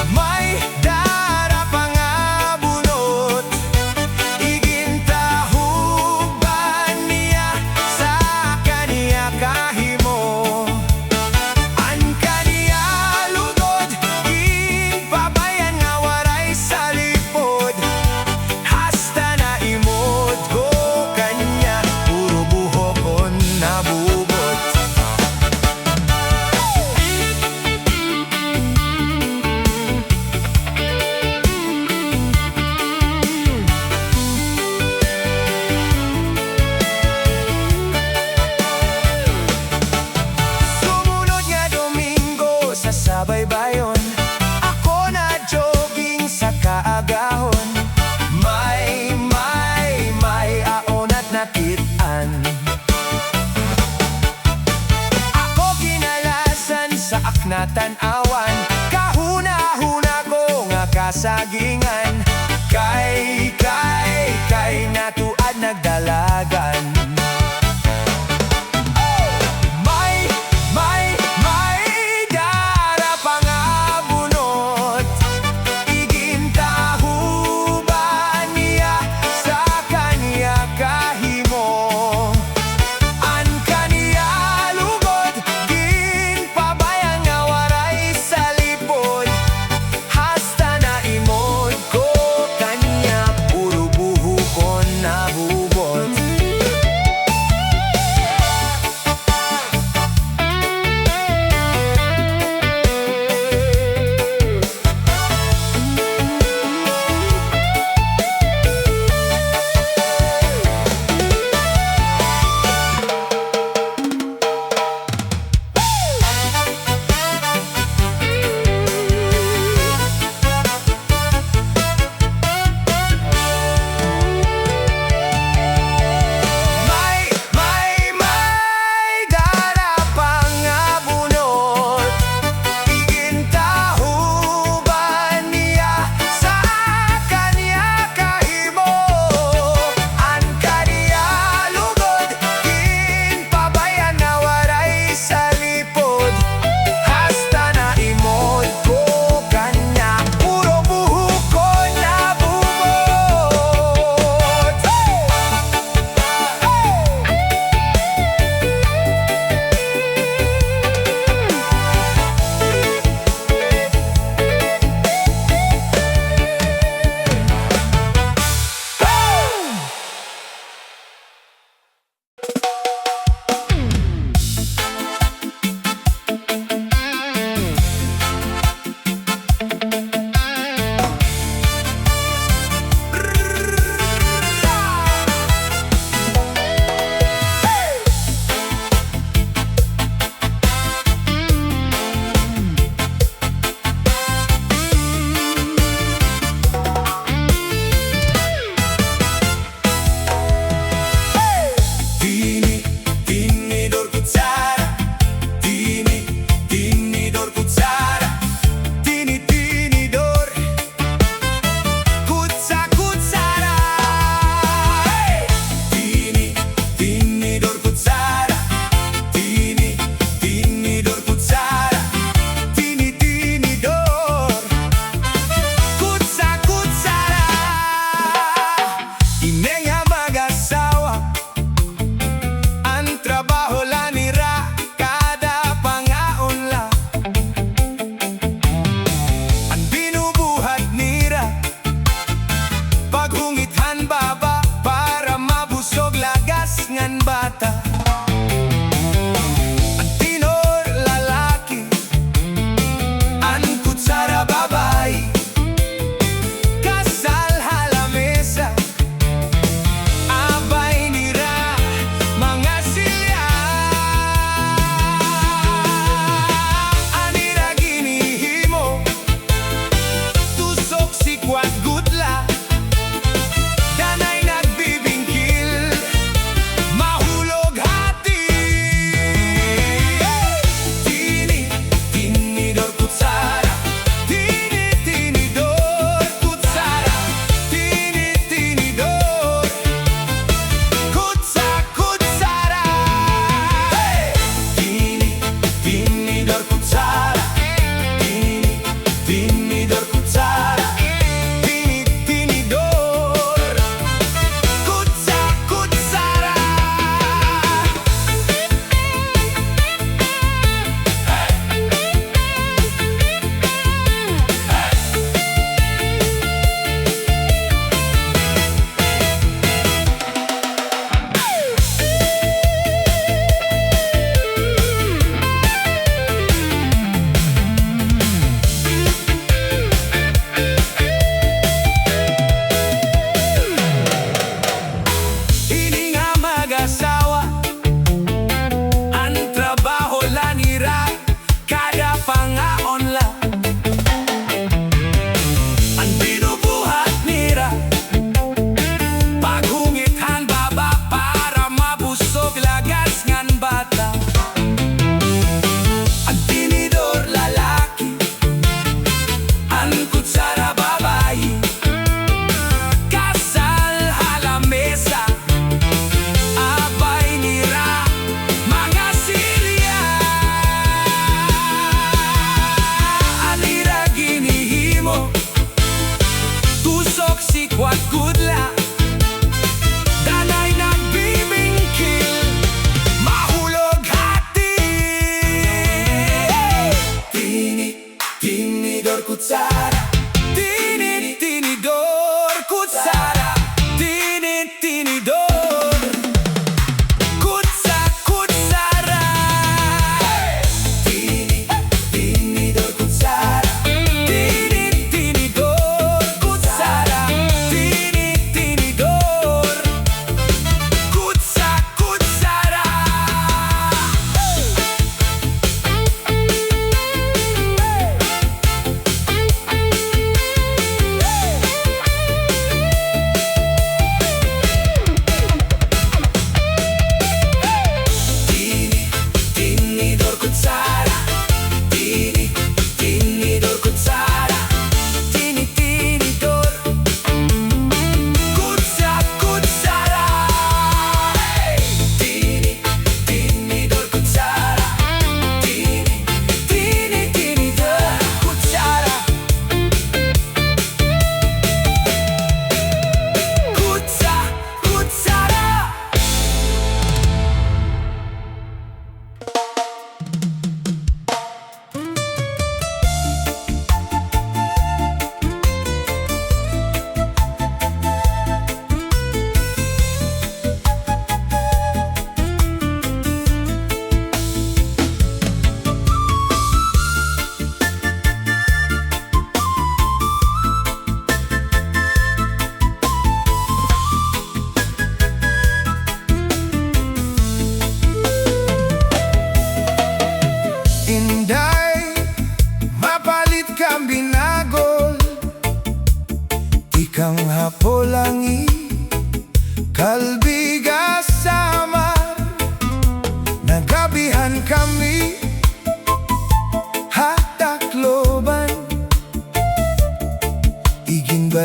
May dara pa nga bunot, igintahuban niya sa kaniya kahimo. An kaniya lugod, ginpabayan nga waray sa lipod. Hasta na imod ko kanya, puro buhokon nabubot. Sumunod nga Domingo sa sabaybayon, ako na jogging sa kaagahon. May aon at nakitaan. Ako ginalasan sa aknatan awan, kahuna-huna ko nga kasagingan. Kay natuad nagdalagan. May dara pa nga bunot, igintahuban niya sa kaniya kahimo. An kaniya lugod, ginpabayan nga waray sa lipod. Hasta na imod ko kanya, puro buhukon nabubot.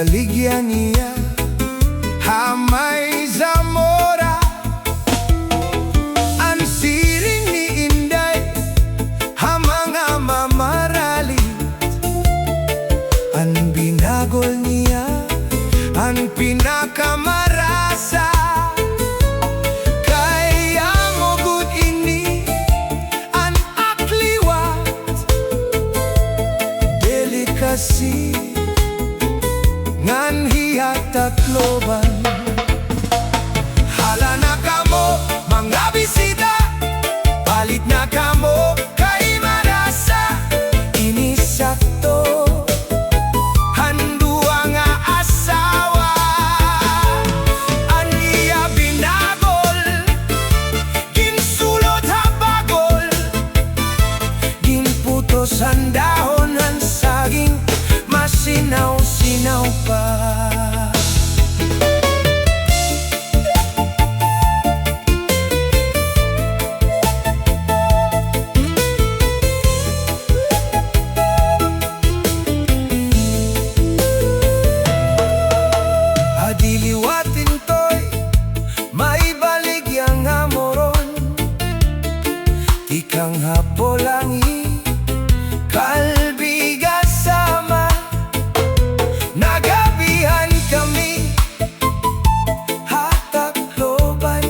baligyan niya Hamay Zamora Ang siring ni Inday Hamanga mamaralit Ang binagol niya Ang pinakamarasa Kaya mo gud ini Ang akliwat Delikasi Ngan hiya takloban Hala na kamo, mga bisita Palit na kamo, kay marasa Inisakto Handua nga asawa Aniya binagol Ginsulot habagol Ginputos ang dahon ng saging Masinaw-sinaw pa Adiliwatin to'y maibaligyan nga moron Tikang hapolangi kalbiga sama Nagabihan kami hatakloban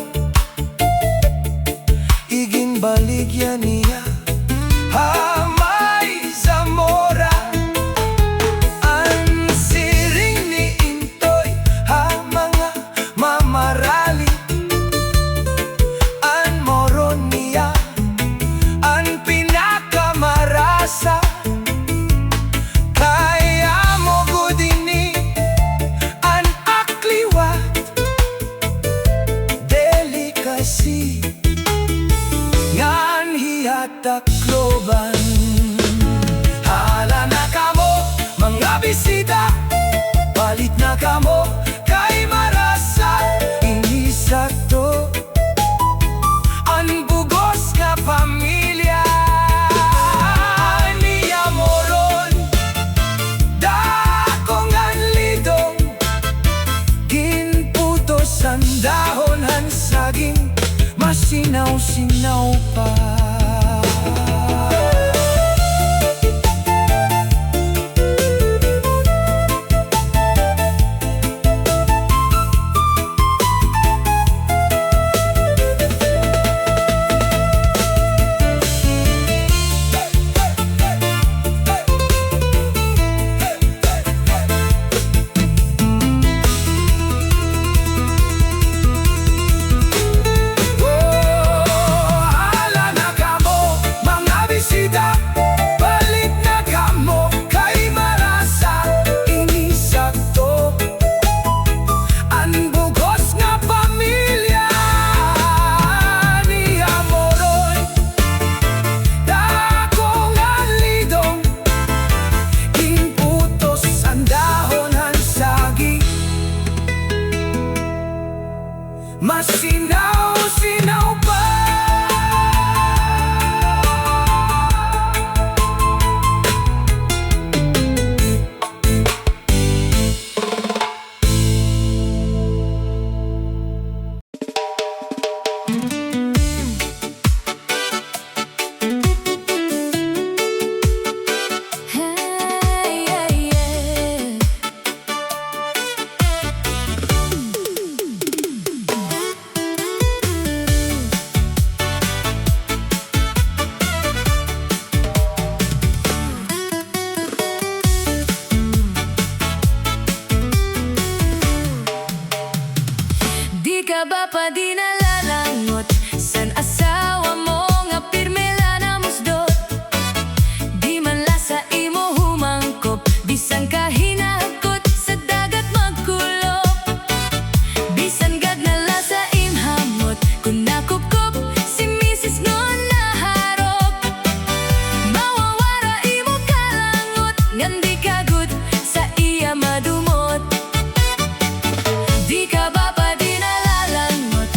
Iging baligyan niya Hamay Zamora Ang siring ni Intoy Hamanga mamarali Ang moron niya Ang pinakamarasa Kaya mo gud ini Ang akliwat Delikasi Ngan hiya takloban Hala na kamo, mga bisita Palit na kamo, kay marasa Inisakto Ang bugos nga pamilya Niya moron Dakong ang lidong Ginputos ang dahon ang saging Masinaw-sinaw pa Masinaw-sinaw pa Di ka ba pa di nalalangot San asawa mo nga pirmela na musdot Di man la sa imo humangkop Bisan ka hinakot sa dagat magkulop Bisan gad na la sa imhamot Kung nakupkop si misis ngon naharop Mawawara imo kalangot Ngan di kagud sa iya madumot Di ka ba pa di nalalangot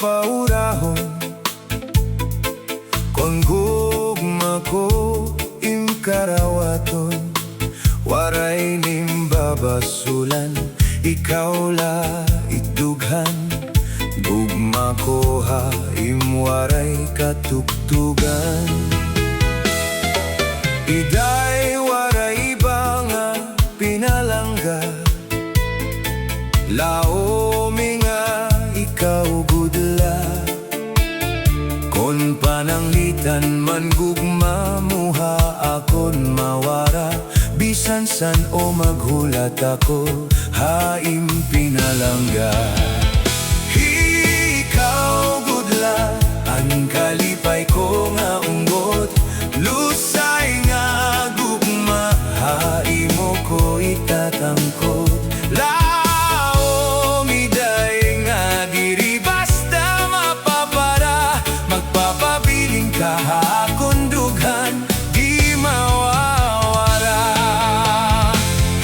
paurahon kon gugma ko imkarawaton waray nimbabasulan ikaw la idughan gugma ko ha imwaray katugtugan iday waray ba nga pinalangga laomi nga ikaw gudla kon pananglitan man gugma muha akon mawara bisan san o maghulat ako haim pinalangga ikaw gudla ang kalipay ko nga unggot lusay nga gugma haimo ko itatangkot laomi day nga diri basta mapapara magpapabiling ka akon dughan di mawawara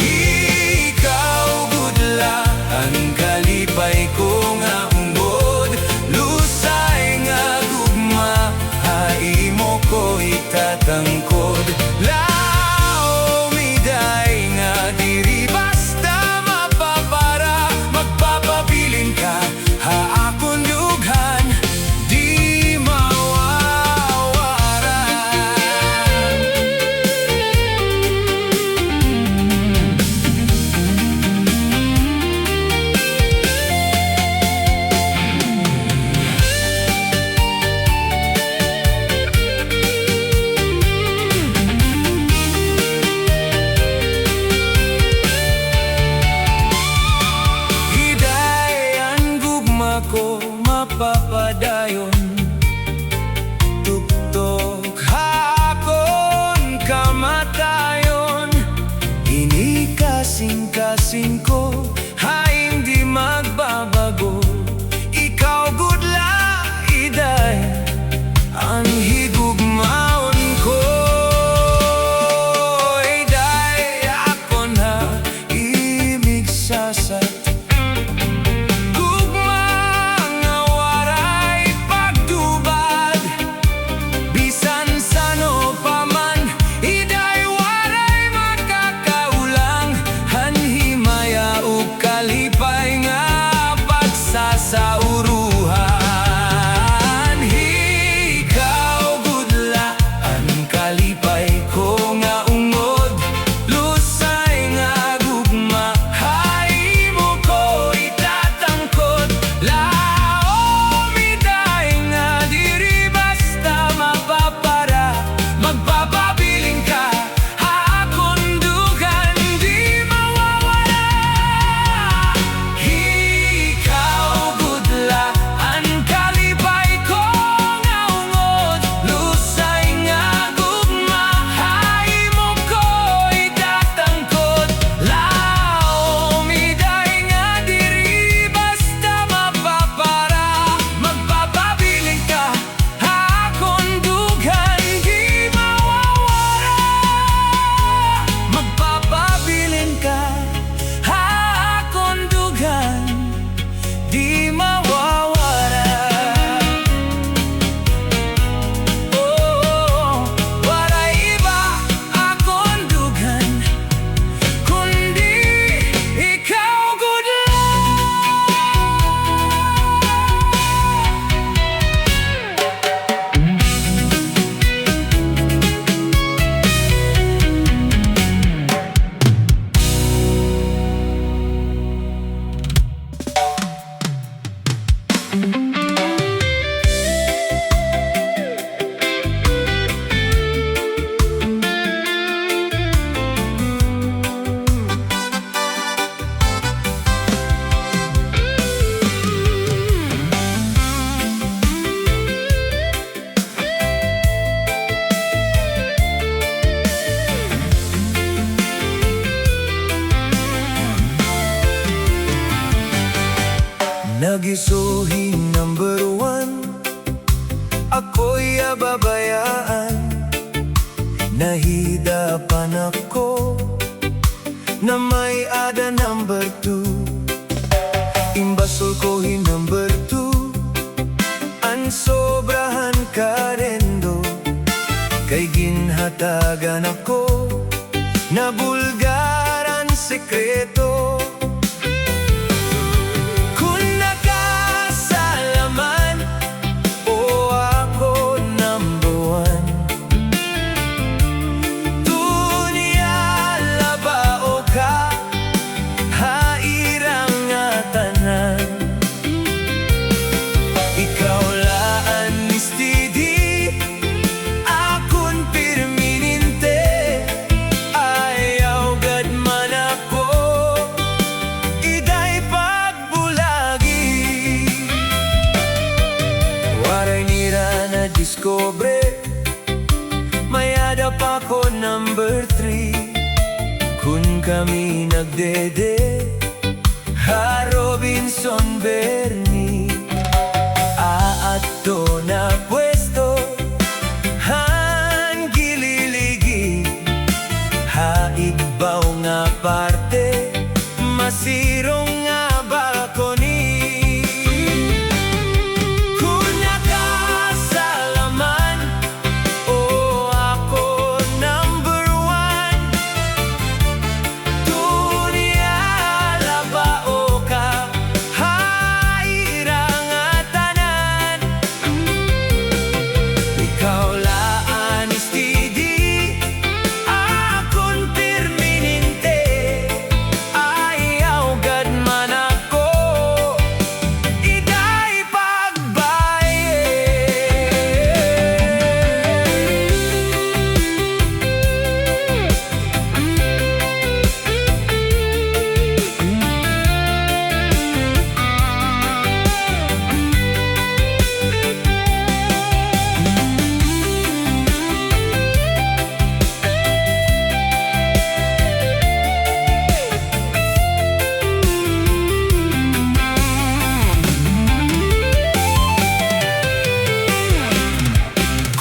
ikaw gudla ang kalipay ko nga ungod lusay nga gugma haimo ko itatangkod laomi day nga diri basta mapapara magpapabiling ka haakon dughan di mawawara hidayan gugma ko mapapadayon tuktok hakon kamatayon ini kasing-kasing ko haim di magbabago ikaw gudla iday ang higugmaon ko iday ako na imigsasat gugma nga waray pagtubad bisan sano pa man iday waray makakaulang hanhimaya ug kalipay nga pagsasauruhan ikaw gudla ang kalipay ko nga ungod lusay nga gugma haimo ko itatangkot laomi day nga diri basta mapapara magpapabiling ka hakon dughan di mawawala ikaw gudla ang kalipay ko nga ungod lusay nga gugma haimo ko itatangkot laomi day nga diri basta mapapara magpapabiling ka hakon dughan di mawawala magpapabiling ka hakon dughan di mawawala oh, waray iba akon dughan kundi ikaw gudla Nagisuhin number one ako'y ababayaan nahidapan ako na may ada number two imbasol ko number two sobrahan karendo, kay ginhatagan ako na bulgaran sekreto. Kung nakasalaman o ako number one, dunia labao ka, hairang nga tanan. Ikaw laan ni steady, akon permanente, ayaw gad man ako, iday pagbulagi. Waray nira na diskobre, mayada pa ko number 3. Kung kami nagdede, ha Robinson Bernie, ato na pwesto, han gililigi, haigbaw nga parte, masirong nga balkoni. Kung nakasalaman o ako number one, dunia labao ka, hairang nga tanan. Ikaw laan ni steady, akon permanente, ayaw gad man ako, iday pagbaye.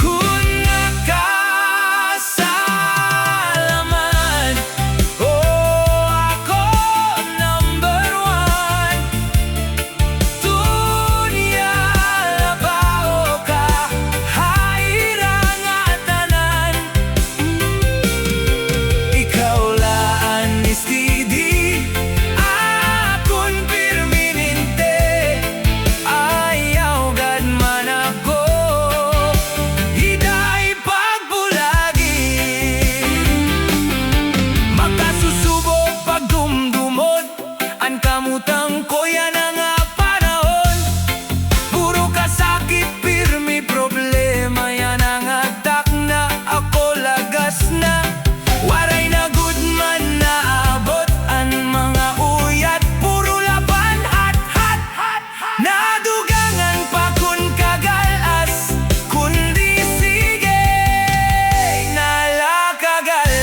Kung nakasalaman o ako number one, dunia labao ka, hairang nga tanan. Ikaw laan ni steady, akon permanente, ayaw gad man ako, iday pagbulagi. Makasusubok pag dumdumod, ang kamutang ko yan ang nga panahon. Puro kasakit, pirmi problema, yan ang agtak na ako lagas na. Waray na good man na abot, ang mga uyat, puro laban, hat, hat, hat, hat. Nadugangan pa kun kagalas, kundi sige nalakagalas.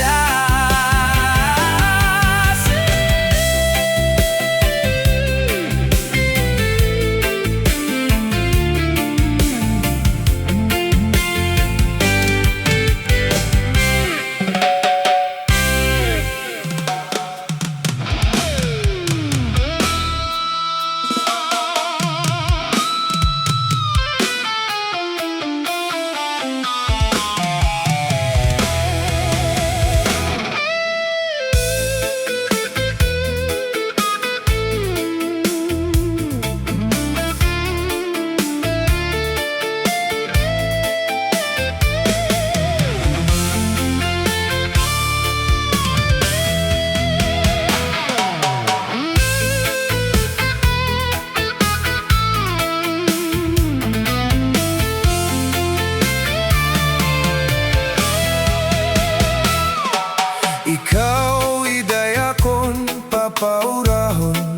Ikaw idaya kon papaurahon,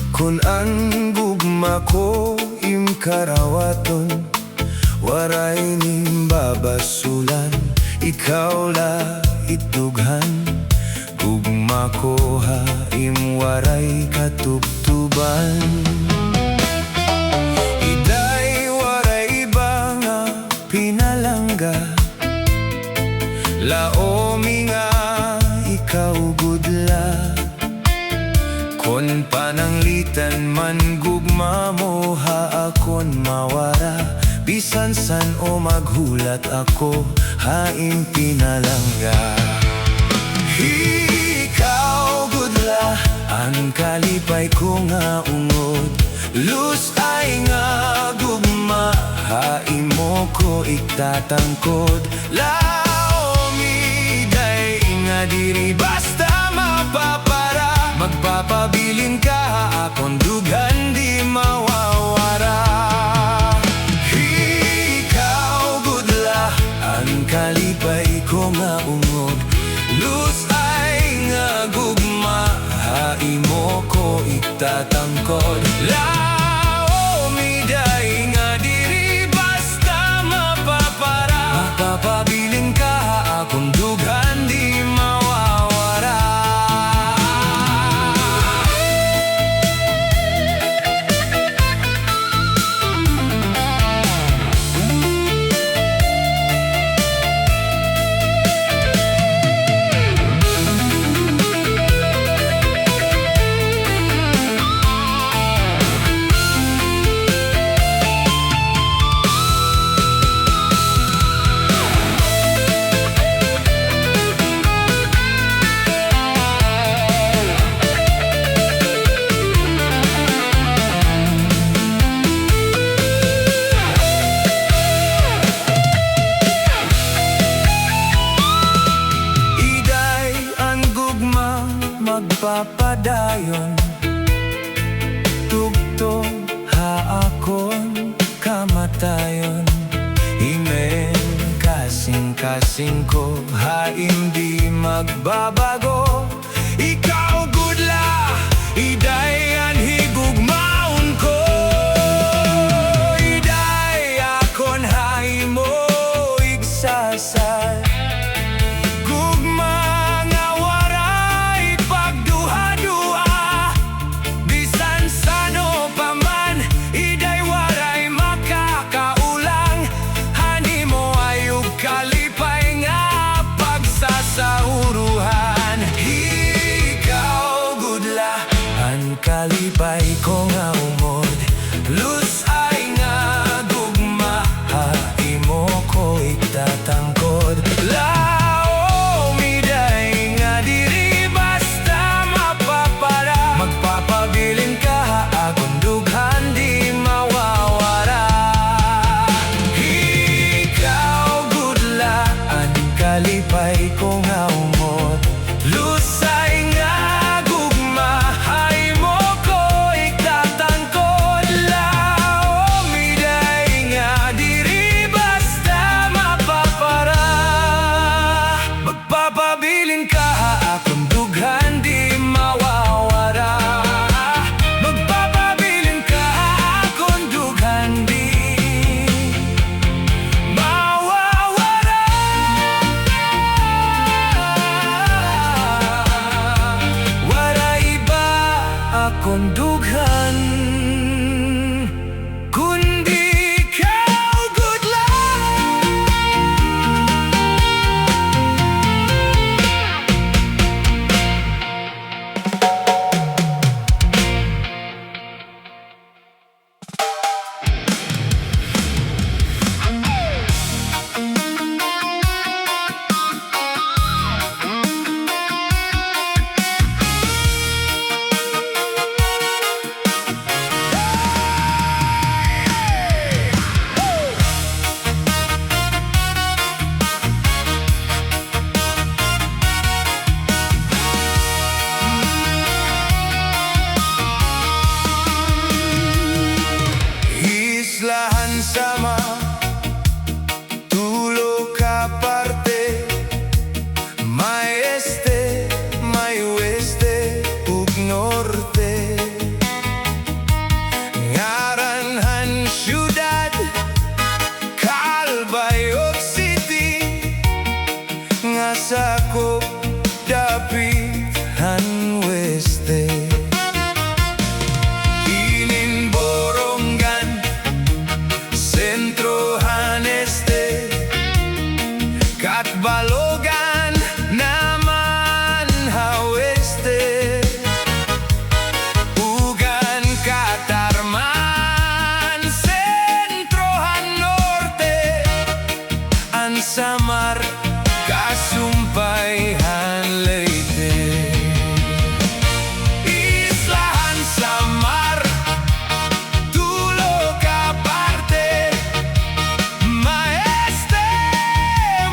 kun ang gugma ko imkarawaton, waray ning babasulan, ikaw la itughan, gugma ko ha imwaray katubtuban. Iday waray ba nga pinalangga, laomi nga ikaw gudla, Kon pananglitan man gugma mo, ha akon mawara. Bisan san o maghulat ako, haing pinalangga. Ikaw gudla, ang kalipay ko nga ungod. Lus ay nga gugma, haing mo ko iktatangkod. Laomiday nga diri basta mapapara. Magpapabilin ka, akong dugan di mawawara. Kalipay ko nga ungod, lus ay nga gugma, haimo ko iktatangkod. Laomiday nga diri basta mapapara. Magpapabilin ka, akong dughan di mawawara. Magpapadayon, tugtog haakon kamatayon. Imen kasing-kasing ko, haindi magbabago. Ikaw gudla, idayan higugmaon ko. Iday akon haimo igsasal. Kalipay ko nga umod, lus ay nga gugma, haimo ko iktatangkod. Laomiday nga diri basta mapapara. Magpapabilin ka, akong dughan di mawawara. Ikaw gudla, ang kalipay ko nga umod, lus ay nga kondughan, kundi ikaw gudla. Islahan sama, tulo ka parte, may este, may weste, ug norte. Ngaranhan syudad, Calbayog City, nga sakop dapit han weste. Balogan naman haweste, Samar kasumpaihan Leyte. Islahan Samar tulo ka parte, maeste,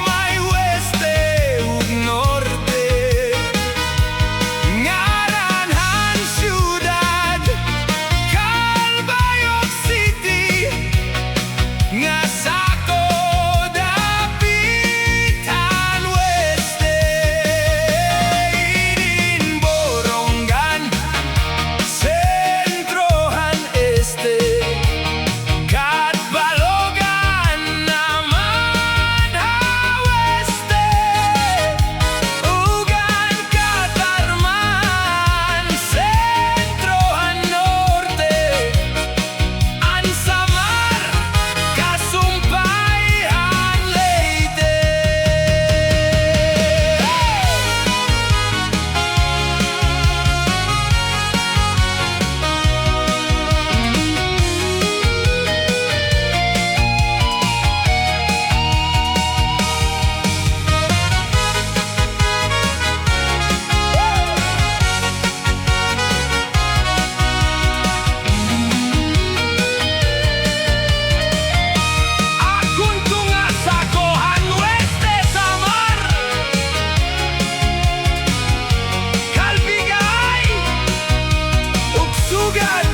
may weste ug norte. Ngaranhan syudad Calbayog City, nga sako dapitan weste. Inin Borongan sentrohan este, kat Balogan naman ha weste. Ugan Katarman sentrohan norte, an Samar kasumpaihan Leyte. Akun tunga sakohan weste Samar, kalbigay ug sugad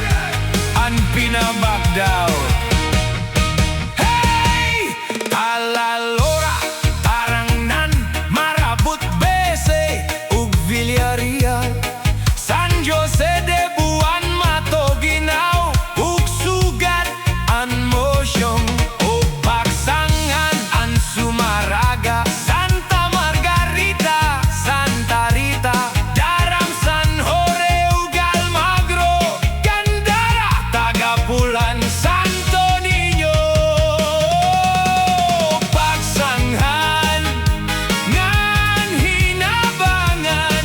an pinabagdaw. Hey! Alalora, Tarangnan, Marabut Bese ug Villarreal, San Jose de Buan, Matoginaw ug sugad an Mosyong ug Pagsangan, an Sumaraga, Santa Margarita, Santa Rita, Daram, San Jorge ug Almagro, Gandara, Tagapulan, Santo Niño. Pagsanghan ngan hinabangan,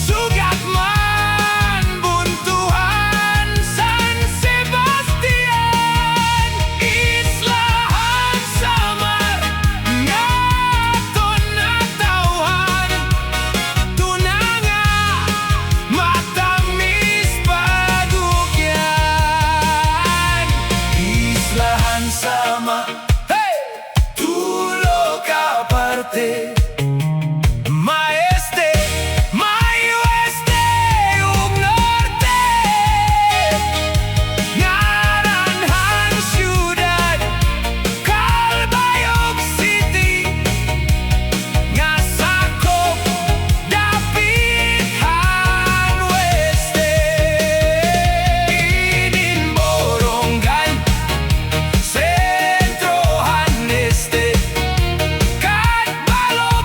sugat man buntuhan, San Sebastian, Islahan Samar, ngaton natawhan, tunanga matamis padugyan. Islahan Samar, hey! Tulo ka parte, maeste, may weste ug norte. Ngaranhan syudad Calbayog City, nga sakop dapitan weste. Inin Borongan sentrohan este, kat Balogan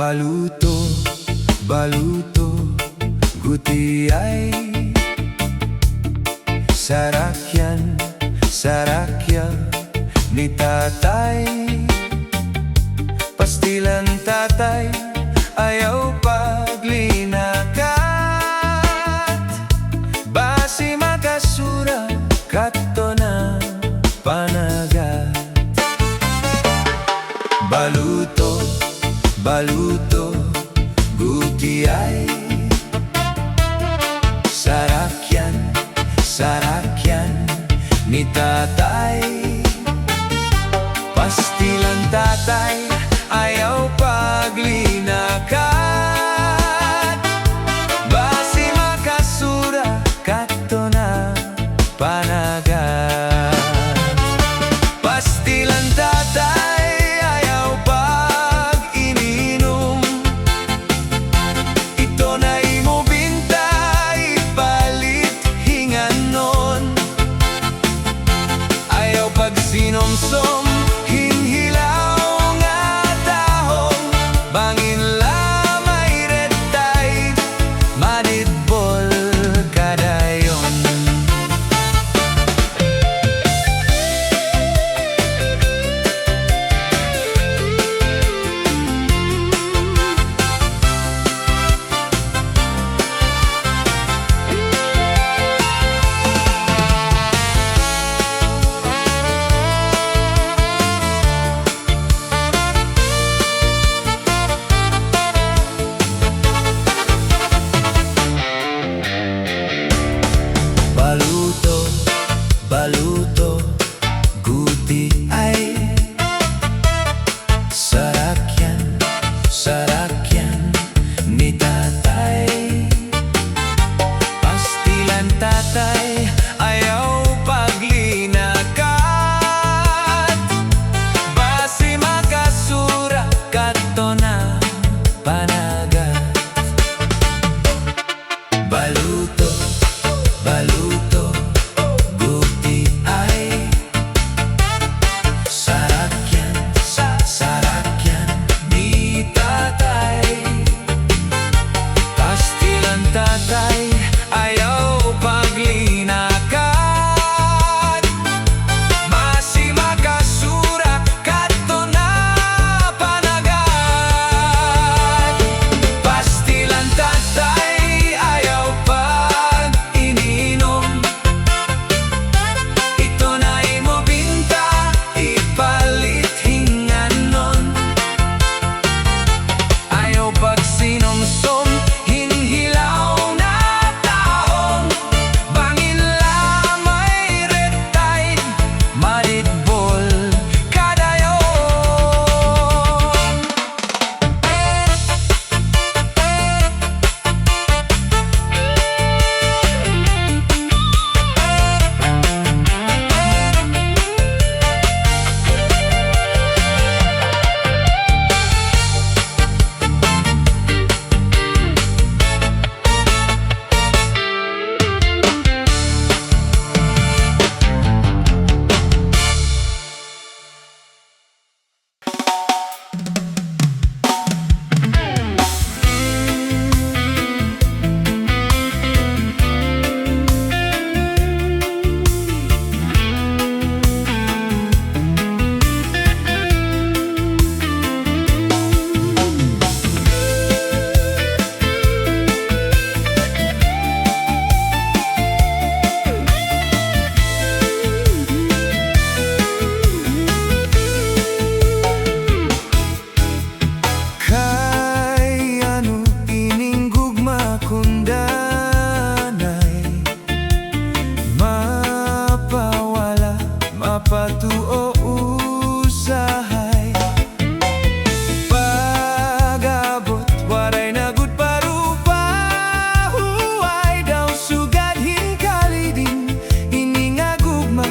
Baluto, baluto, gutiyay. Sarakyan, sarakyan ni tatay. Pastilan tatay, ayaw paglinakat. Basi makasura, kato na panagat. Baluto, baluto, gutiyay. Sarakyan, sarakyan ni tatay. Pastilan tatay, ayaw paglinakat. Basi makasura, kato na panagat. Pastilan tatay, ayaw pag-ininom. Ito na imo binta, ipalit hinganon. Ayaw pagsinomsom, hinhilaw nga tahong. Bangin lamay red tide, madidbol kadayon. Baluto, baluto, gutiyay. Sarakyan, sarakyan ni tatay. Pastilan tatay, ayaw paglinakat. Basi makasura, kato na panagat. Baluto, baluto, gutiyay. Sarakyan, sarakyan ni tatay. Pastilan tatay, ayaw paglinakat. Basi makasura, kato na panagat. Pastilan tatay, ayaw pag-ininom. Ito na imo binta, ipalit hinganon. Ayaw pagsinomsom, hinhilaw na tahong. Bangin lamay red tide, madidbol kadayon. Kay ano ining gugma kundanay, mapawala, mapatuo usahay. Pag-abot, waray na gud parupa. Huway daw sugad hinkalidin, ini nga gugma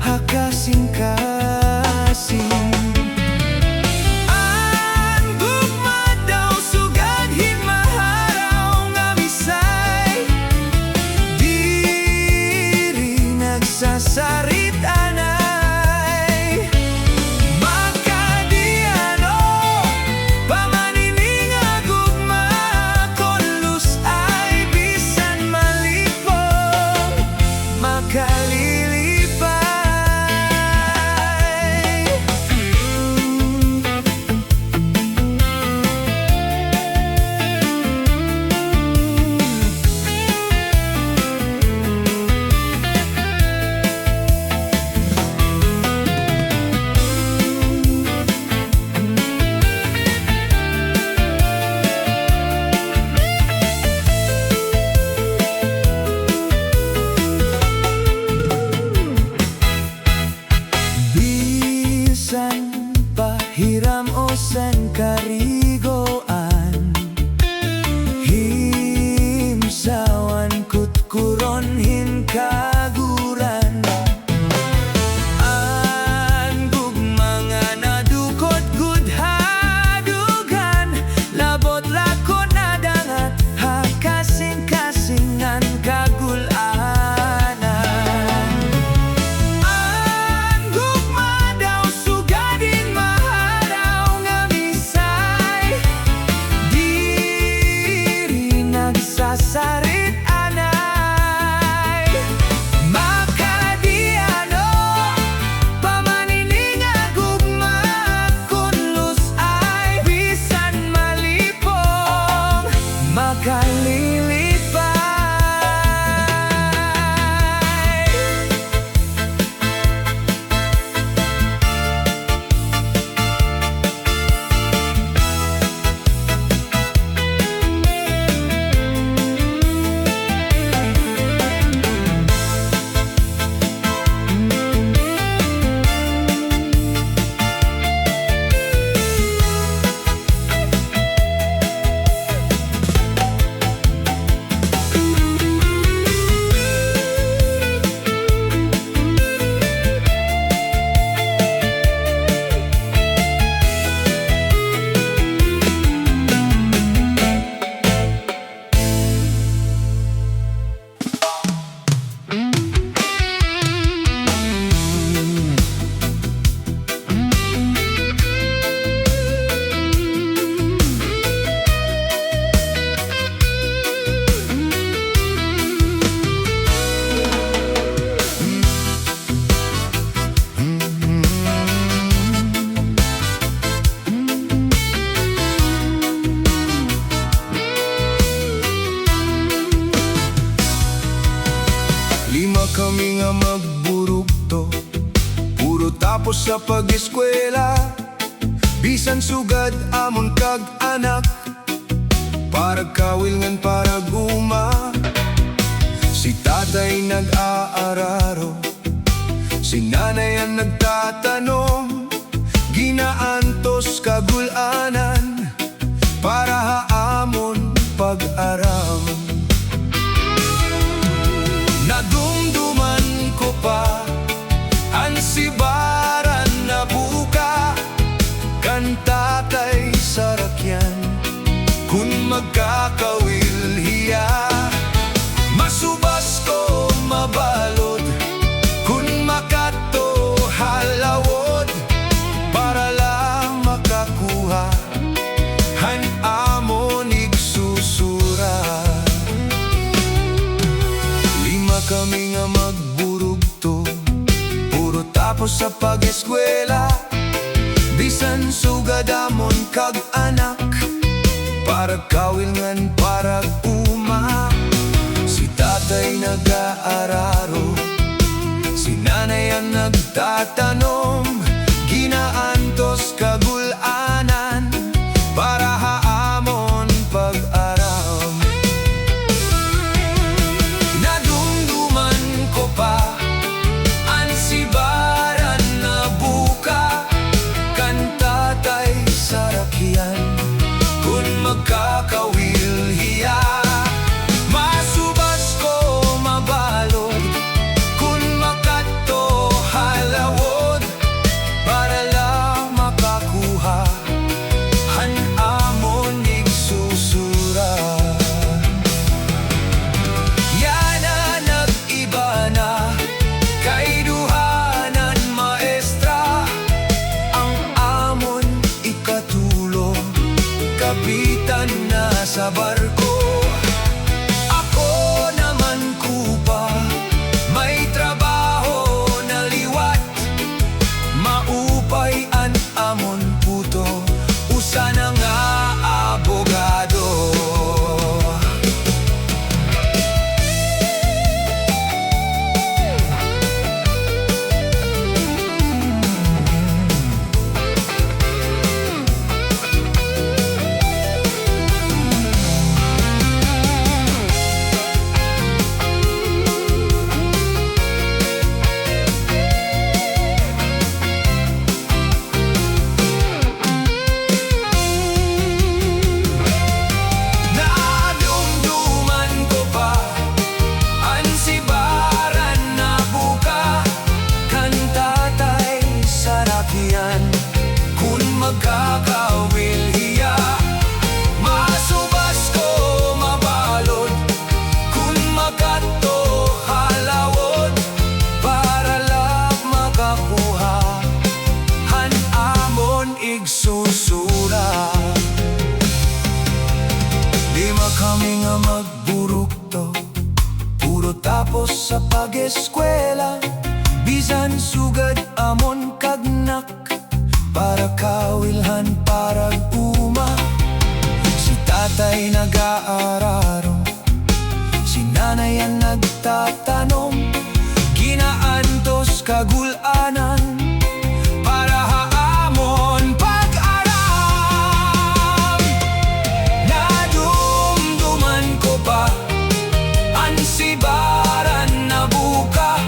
hakasing-kasing. Ang gugma daw sugad himaharaw nga misay. Diri nagsasarita na hiram o sen karigoan, himsawan kutkuron hin kaguran. An gugmanga nadukot gud hadugan, labot lakon nadangat hakasing-kasingan kagulanan. An gugma daw sugadin mahalaw nga misay, diri nagsasarit anay. Makadiano pamanining agugma kunlos ay bisan malipong makalilipay. Lima kami nga magburugto, puro tapos sa pag-eskwela. Bisan sugad amon kag anak, para kawilngan para guma. Si tatay nag-aararo, si nanay ang nagtatanong, ginaantos kagulanan para haamon pag-aram. Nadumduman ko pa ang sibaran na buka, kan tatay sarakyan kun magkakawil hiya. Masubas ko mabalod kun makato halawod, para lang makakuha han amon igsusura. Lima kami nga magburugto, puro tapos sa pag-eskwela. Bisan sugad amon kag anak, para kawilngan para uma. Si tatay nag-aararo, si nanay ang nagtatanong, ginaantos kagulanan para haamon pag-aram. Nadumduman ko pa ang sibaran na buka, kan tatay sarakyan kun magkakawil hiya. Masubas ko mabalod kun makato halawod, para lang makakuha han amon igsusura. Yana nag-iba na kay duhanan maestra, ang amon ikatulong kapitan na sa barko. Ako naman kupa, may trabaho na liwat, maupay an amon puto, usa na nga abogado. makakuha, hanamon igsusura. Lima kami nga magburukto, puro tapos sa pag-eskwela. Bisan sugad amon kagnak, para kawilhan parag uma. Si tatay nag-aararo, si nanay ang nagtatanom. Ginaantos kagulanan, para haamon pag-aram. Nadumduman ko pa, ansibaran na buka,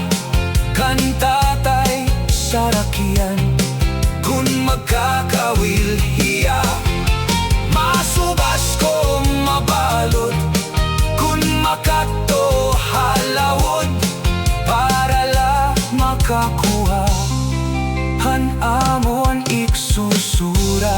kantatay sa rakian, kung magkakawil hiya. Masubas ko mabalot, kung makato halawod, para la makakuha, hanamon iksusura.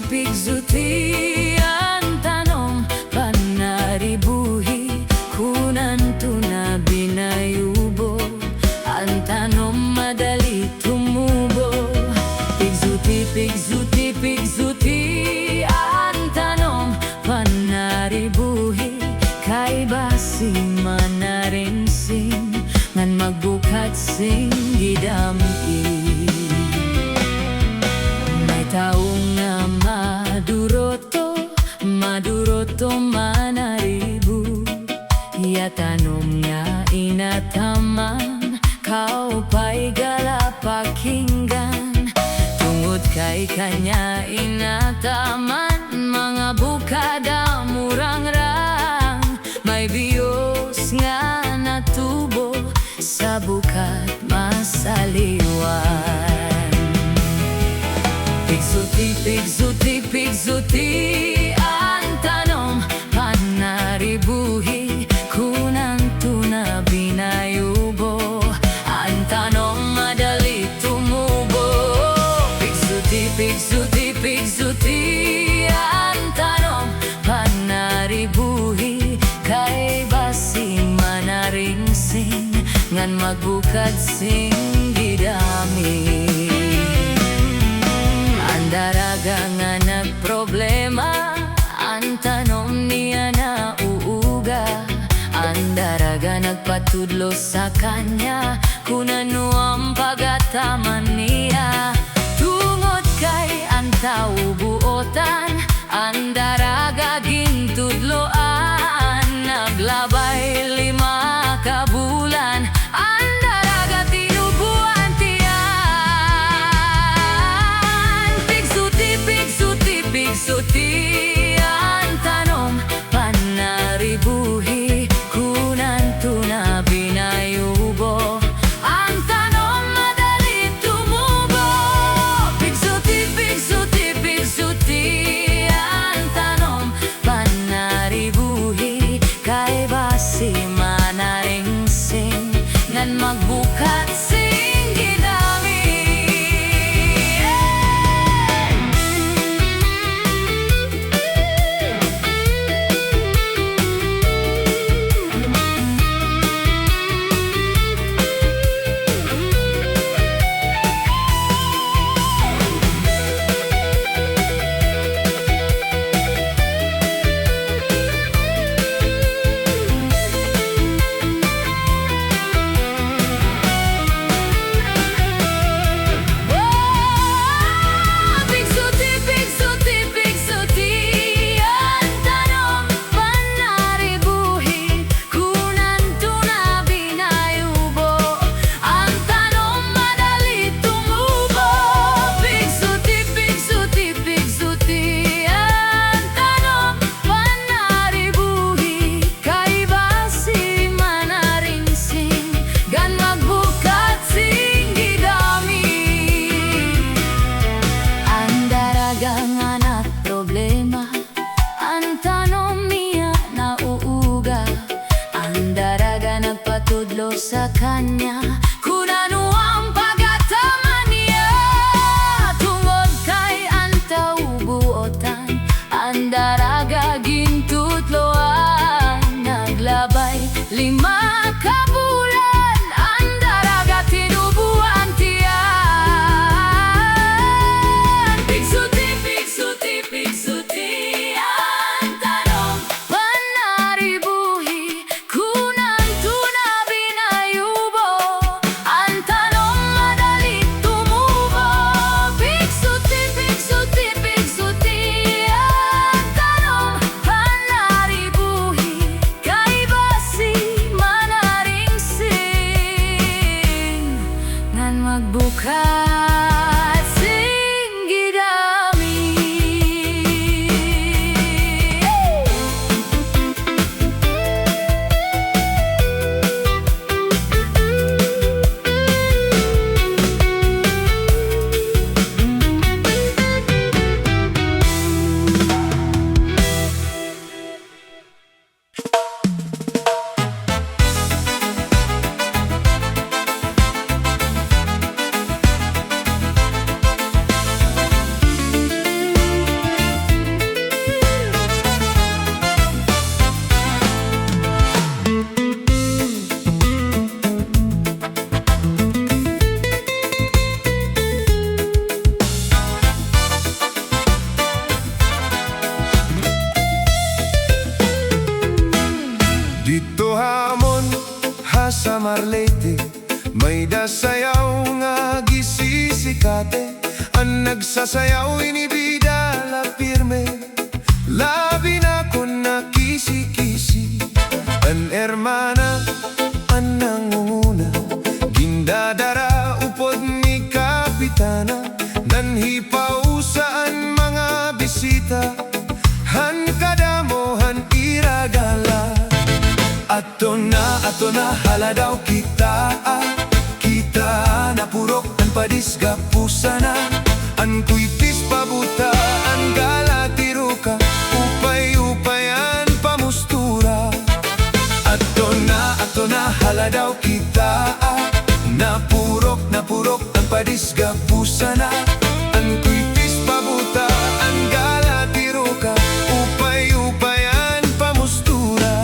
Pigzuti, ang tanong, panaribuhi, kunan na binayubo, ang tanong madali tumubo. Pigzuti, ang tanong, panaribuhi, kay basi manarinsing, ngan magbukat sing gidampi. Taong nga maduroto manaribu, ya tanom nga inataman, kaupay gala pakinggan. Tungod kay kanya inataman, mga bukada murang-rang, may biyos nga natubo, sa bukat masaliwan. Pigzuti, ang tanong, panaribuhi, kunan na binayubo, ang tanong madali tumubo. Pigzuti, ang tanong, panaribuhi, kay basi manaringsing, ngan magbukad sing gidami. Daraga nga nagproblema, ang tanom niya na uuga. Ang daraga nagpatudlo sa kanya, kung ano ang pagataman niya. Tungod kay ang tao buotan, ang daraga gintudloan. Naglabay 5 kabulan, ang daraga tinubuan tiyan. Pigsuti, ang tanong, panaribuhi, kunan na binayubo, ang tanong madali tumubo. Pigsuti, ang tanong, panaribuhi, kay basi 5 ka bulan ang daraga tinubuan tiyan. Pigsuti, pigsuti, pigsuti ang tanong panaribuhi kunan tuna binayubo. Ang tanong madali tumubo. Pigsuti, pigsuti, pigsuti ang tanong panaribuhi kay basi manaringsing nan magbukat sing gidami. Dito hamon ha sa Marlete, may dasayaw nga gisisikate. Ang nagsasayaw inibida la pirme, labi na ko na kisi-kisi. An hermana, an nangunguna, gindadara upod ni kapitana. Nanhipaw saan mga bisita, han kadamohan iragala. Ato na haladaw kita, kita na purok ang padisga pusana. An kuitis pabuta, an gala tiruka, upay-upayan pamustura. Ato na haladaw kita, na purok ang padisga pusana. An kuitis pabuta, an gala tiruka, upay-upayan pamustura.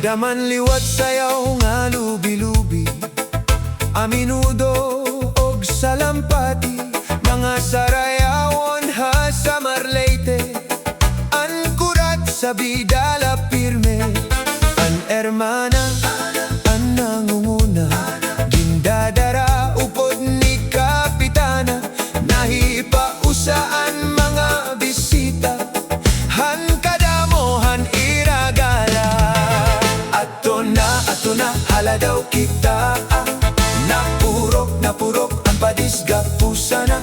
Daman liwat sayaw nga lubi-lubi, aminudo og salampati. Mga sarayawon ha sa Marlete, an kurat sa bidala pirme. An hermana, an nangunguna, gindadara upod ni kapitana. Nahipausaan mga bisita, han kadamohan iragala. Ato na haladaw kita, na purok ang padisga pusana.